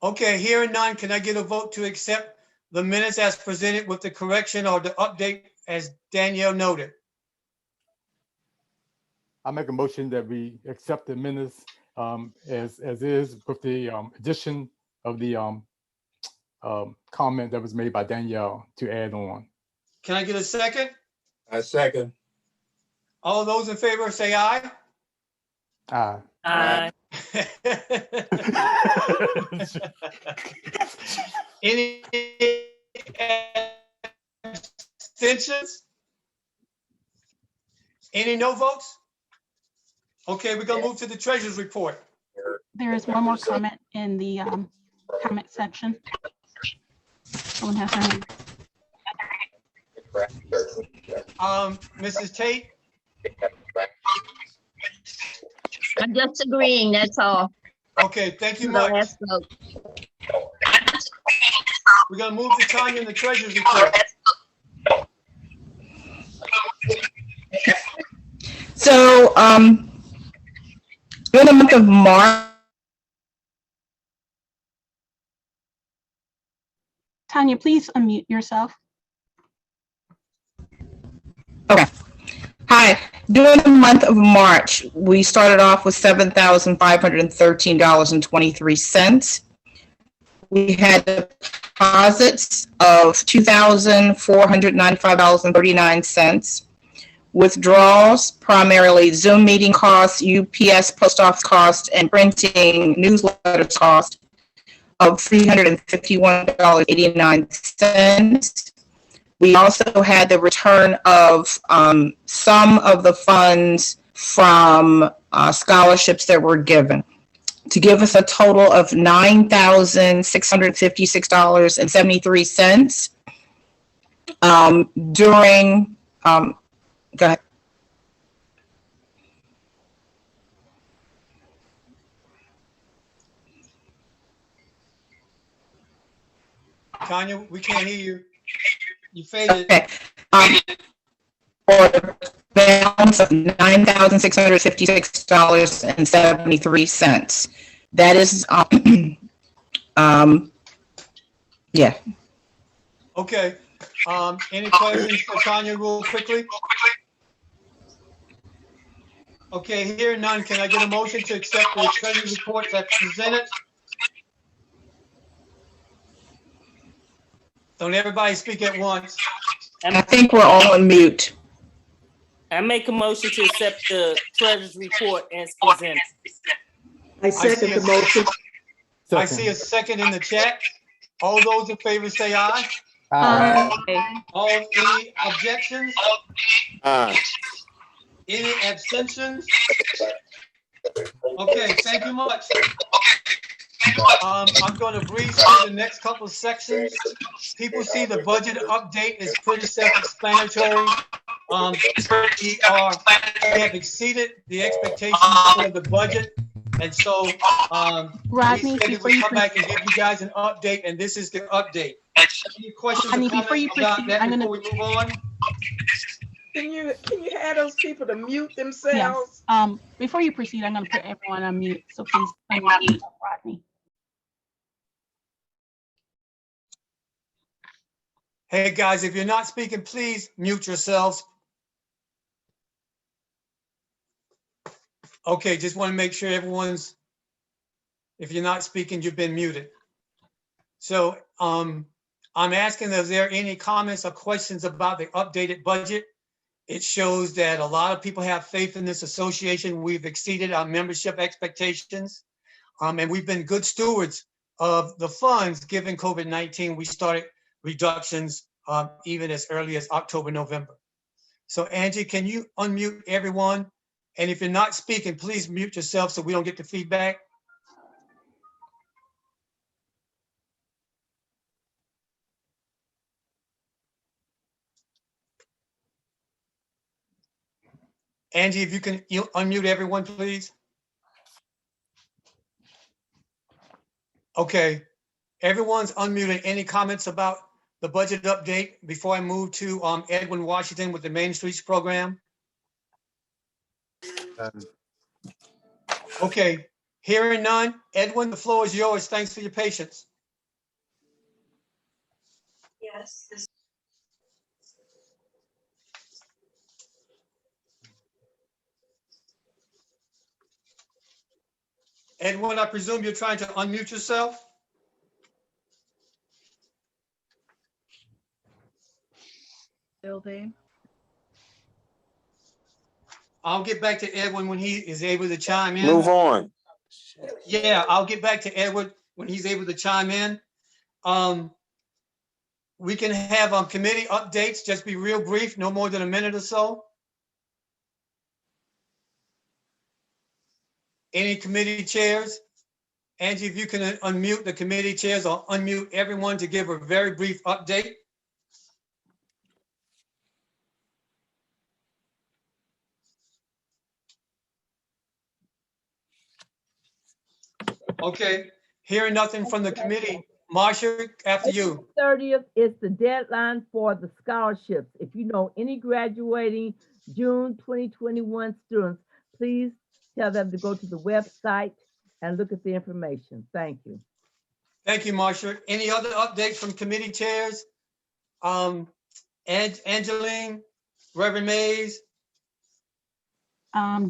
Okay, hearing none, can I get a vote to accept the minutes as presented with the correction or the update as Danielle noted? I make a motion that we accept the minutes as is with the addition of the comment that was made by Danielle to add on. Can I get a second? I second. All those in favor say aye. Aye. Aye. Any abstentions? Any no votes? Okay, we're gonna move to the treasurer's report. There is one more comment in the comment section. Someone has their hand. Mrs. Tate? I'm just agreeing, that's all. Okay, thank you much. We're gonna move to Tanya in the treasurer's report. So, during the month of March, Tanya, please unmute yourself. okay. Hi, during the month of March, we started off with $7,513.23. We had deposits of $2,495.39. Withdrawals, primarily Zoom meeting costs, UPS post office cost, and printing newsletters cost of $351.89. We also had the return of some of the funds from scholarships that were given to give us a total of $9,656.73 during, go ahead. Tanya, we can't hear you. You faded. Okay. For the balance of $9,656.73. That is, yeah. Okay. Any questions for Tanya real quickly? Okay, here none. Can I get a motion to accept the treasury report that's presented? Don't everybody speak at once. I think we're all on mute. I make a motion to accept the treasurer's report as presented. I second the motion. I see a second in the chat. All those in favor say aye. Aye. All, any objections? Aye. Any abstentions? Okay, thank you much. I'm going to breeze through the next couple of sections. People see the budget update is pretty self-explanatory. We have exceeded the expectations for the budget And so we Rodney, said we before would you come back and give you guys an update, and this is the update. Any questions or Rodney, before comments you about proceed, that I'm before gonna, we move on? Can you have those people to mute yes, themselves? before you proceed, I'm gonna put everyone on mute, so please unmute yourself, Rodney. Hey, guys, if you're not speaking, please mute yourselves. Okay, just want to make sure everyone's, if you're not speaking, you've been muted. So I'm asking, is there any comments or questions about the updated budget? It shows that a lot of people have faith in this association. We've exceeded our membership expectations. And we've been good stewards of the funds given COVID-19. We started reductions even as early as October, November. So Angie, can you unmute everyone? And if you're not speaking, please mute yourself so we don't get the feedback. Angie, if you can unmute everyone, please. Okay, everyone's unmuted. Any comments about the budget update before I move to Edwin Washington with the Main Streets program? Okay, hearing none. Edwin, the floor is yours. Thanks for your patience. Yes. Edwin, I presume you're trying to unmute yourself? Still there? I'll get back to Edwin when he is able to chime in. Move on. Yeah, I'll get back to Edward when he's able to chime in. We can have committee updates, just be real brief, no more than a minute or so. Any committee chairs? Angie, if you can unmute the committee chairs or unmute everyone to give a very brief update. Okay, hearing nothing from the committee. Marcia, after you. 30th is the deadline for the scholarships. If you know any graduating June 2021 students, please tell them to go to the website and look at the information. Thank you. Thank you, Marcia. Any other updates from committee chairs? Angeline, Reverend Mays?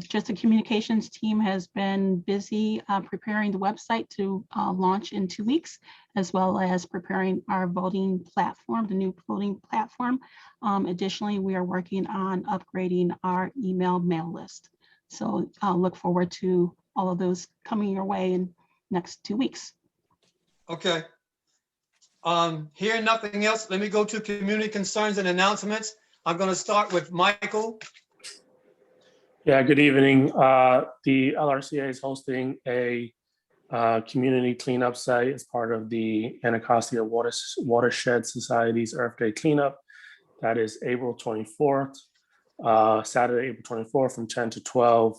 Just the communications team has been busy preparing the website to launch in 2 weeks, as well as preparing our voting platform, the new voting platform. Additionally, we are working on upgrading our email mail list. So I'll look forward to all of those coming your way in next 2 weeks. Okay. Hearing nothing else, let me go to community concerns and announcements. I'm going to start with Michael. Yeah, good evening. The LRCA is hosting a community cleanup site as part of the Anacostia Watershed Society's Earth Day cleanup. That is April 24th, Saturday, April 24th from 10 to 12.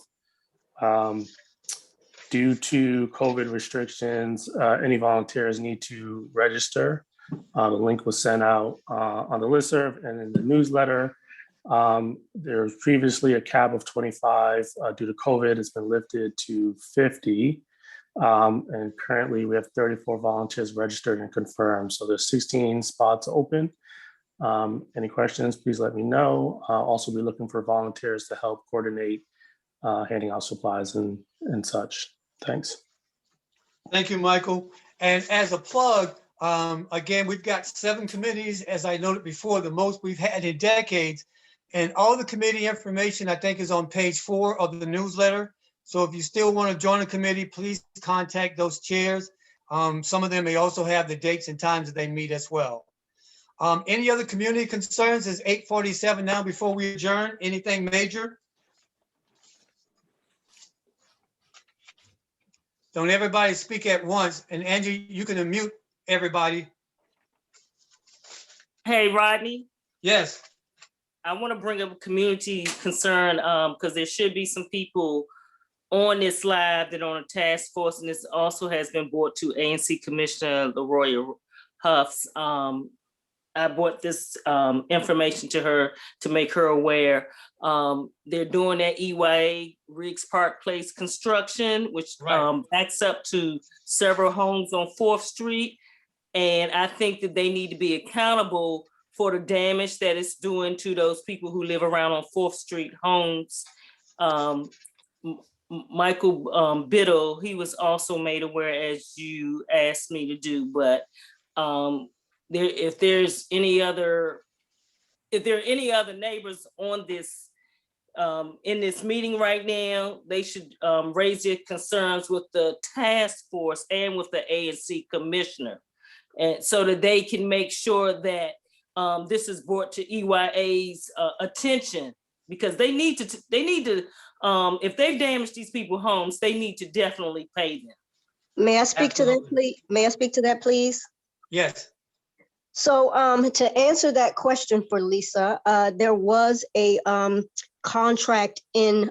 Due to COVID restrictions, any volunteers need to register. The link was sent out on the listserv and in the newsletter. There was previously a cap of 25 due to COVID. It's been lifted to 50. And currently we have 34 volunteers registered and confirmed. So there's 16 spots open. Any questions, please let me know. Also be looking for volunteers to help coordinate handing out supplies and such. Thanks. Thank you, Michael. And as a plug, again, we've got 7 committees, as I noted before, the most we've had in decades. And all the committee information, I think, is on page 4 of the newsletter. So if you still want to join a committee, please contact those chairs. Some of them may also have the dates and times that they meet as well. Any other community concerns? It's 8:47 now before we adjourn. Anything major? Don't everybody speak at once. And Angie, you can unmute everybody. Hey, Rodney. Yes. I want to bring up a community concern because there should be some people on this live, that on a task force, and this also has been brought to ANC Commissioner LaRoya Huff's. I brought this information to her to make her aware. They're doing that EYA Riggs Park Place construction, which backs up to several homes on 4th Street. And I think that they need to be accountable for the damage that it's doing to those people who live around on 4th Street homes. Michael Biddle, he was also made aware, as you asked me to do, but if there are any other neighbors on this in this meeting right now, they should raise their concerns with the task force and with the ANC commissioner, and so that they can make sure that this is brought to EYA's attention, because they need to if they've damaged these people's homes, they need to definitely pay them. May I speak to that, please? May I speak to that, please? Yes. So to answer that question for Lisa, there was a contract in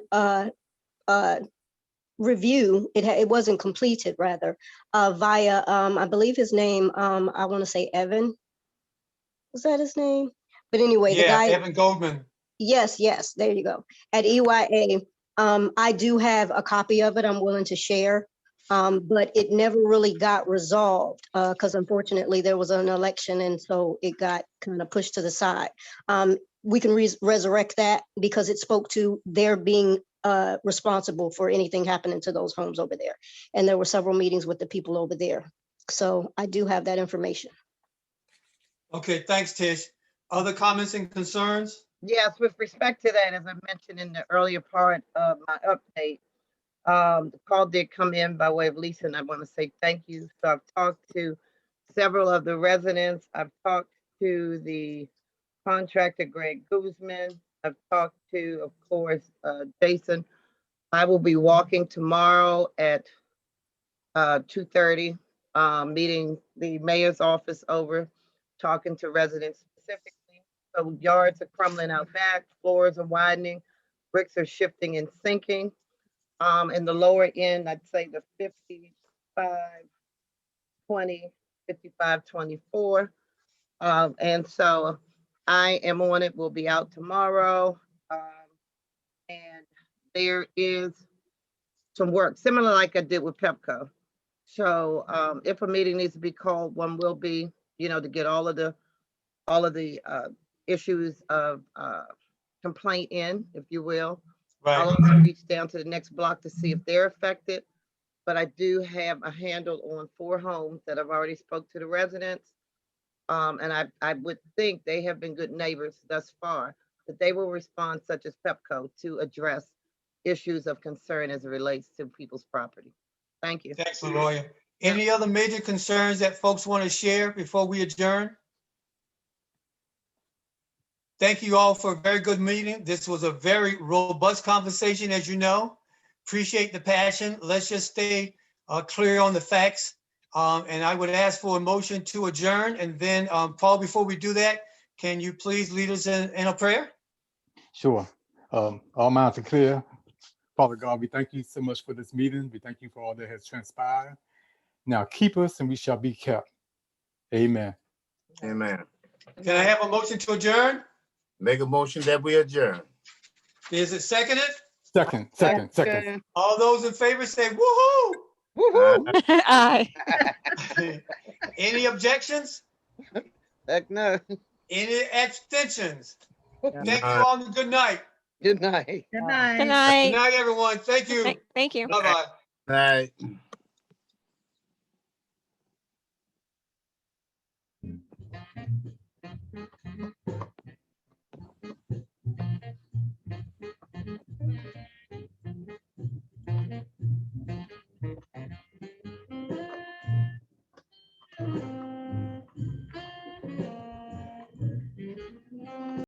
review. It wasn't completed, rather, via, I believe his name, I want to say Evan. Was that his name? But anyway, the guy. Evan Goldman. Yes, there you go. At EYA, I do have a copy of it I'm willing to share, but it never really got resolved because unfortunately there was an election, and so it got kind of pushed to the side. We can resurrect that because it spoke to their being responsible for anything happening to those homes over there. And there were several meetings with the people over there. So I do have that information. Okay, thanks, Tish. Other comments and concerns? Yes, with respect to that, as I mentioned in the earlier part of my update, the call did come in by way of Lisa, and I want to say thank you. So I've talked to several of the residents. I've talked to the contractor, Greg Guzman. I've talked to, of course, Jason. I will be walking tomorrow at 2:30, meeting the mayor's office over, talking to residents specifically. So yards are crumbling out back, floors are widening, bricks are shifting and sinking. In the lower end, I'd say the 55-20, 55-24. And so I am on it, we'll be out tomorrow. And there is some work, similar like I did with Pepco. So if a meeting needs to be called, one will be, to get all of the issues of complaint in, if you will. Right. I'll also reach down to the next block to see if they're affected. But I do have a handle on 4 homes that I've already spoke to the residents. And I would think they have been good neighbors thus far, that they will respond, such as Pepco, to address issues of concern as it relates to people's property. Thank you. Thanks, LaRoya. Any other major concerns that folks want to share before we adjourn? Thank you all for a very good meeting. This was a very robust conversation, as you know. Appreciate the passion. Let's just stay clear on the facts. And I would ask for a motion to adjourn. And then, Paul, before we do that, can you please lead us in a prayer? Sure. All minds are clear. Father God, we thank you so much for this meeting. We thank you for all that has transpired. Now keep us and we shall be kept. Amen. Amen. Can I have a motion to adjourn? Make a motion that we adjourn. Is it seconded? Second. All those in favor say woohoo! Woohoo! Aye. Any objections? Heck no. Any abstentions? Thank you all and good night. Good night. Good night. Good night, everyone. Thank you. Thank you. Bye-bye. Night.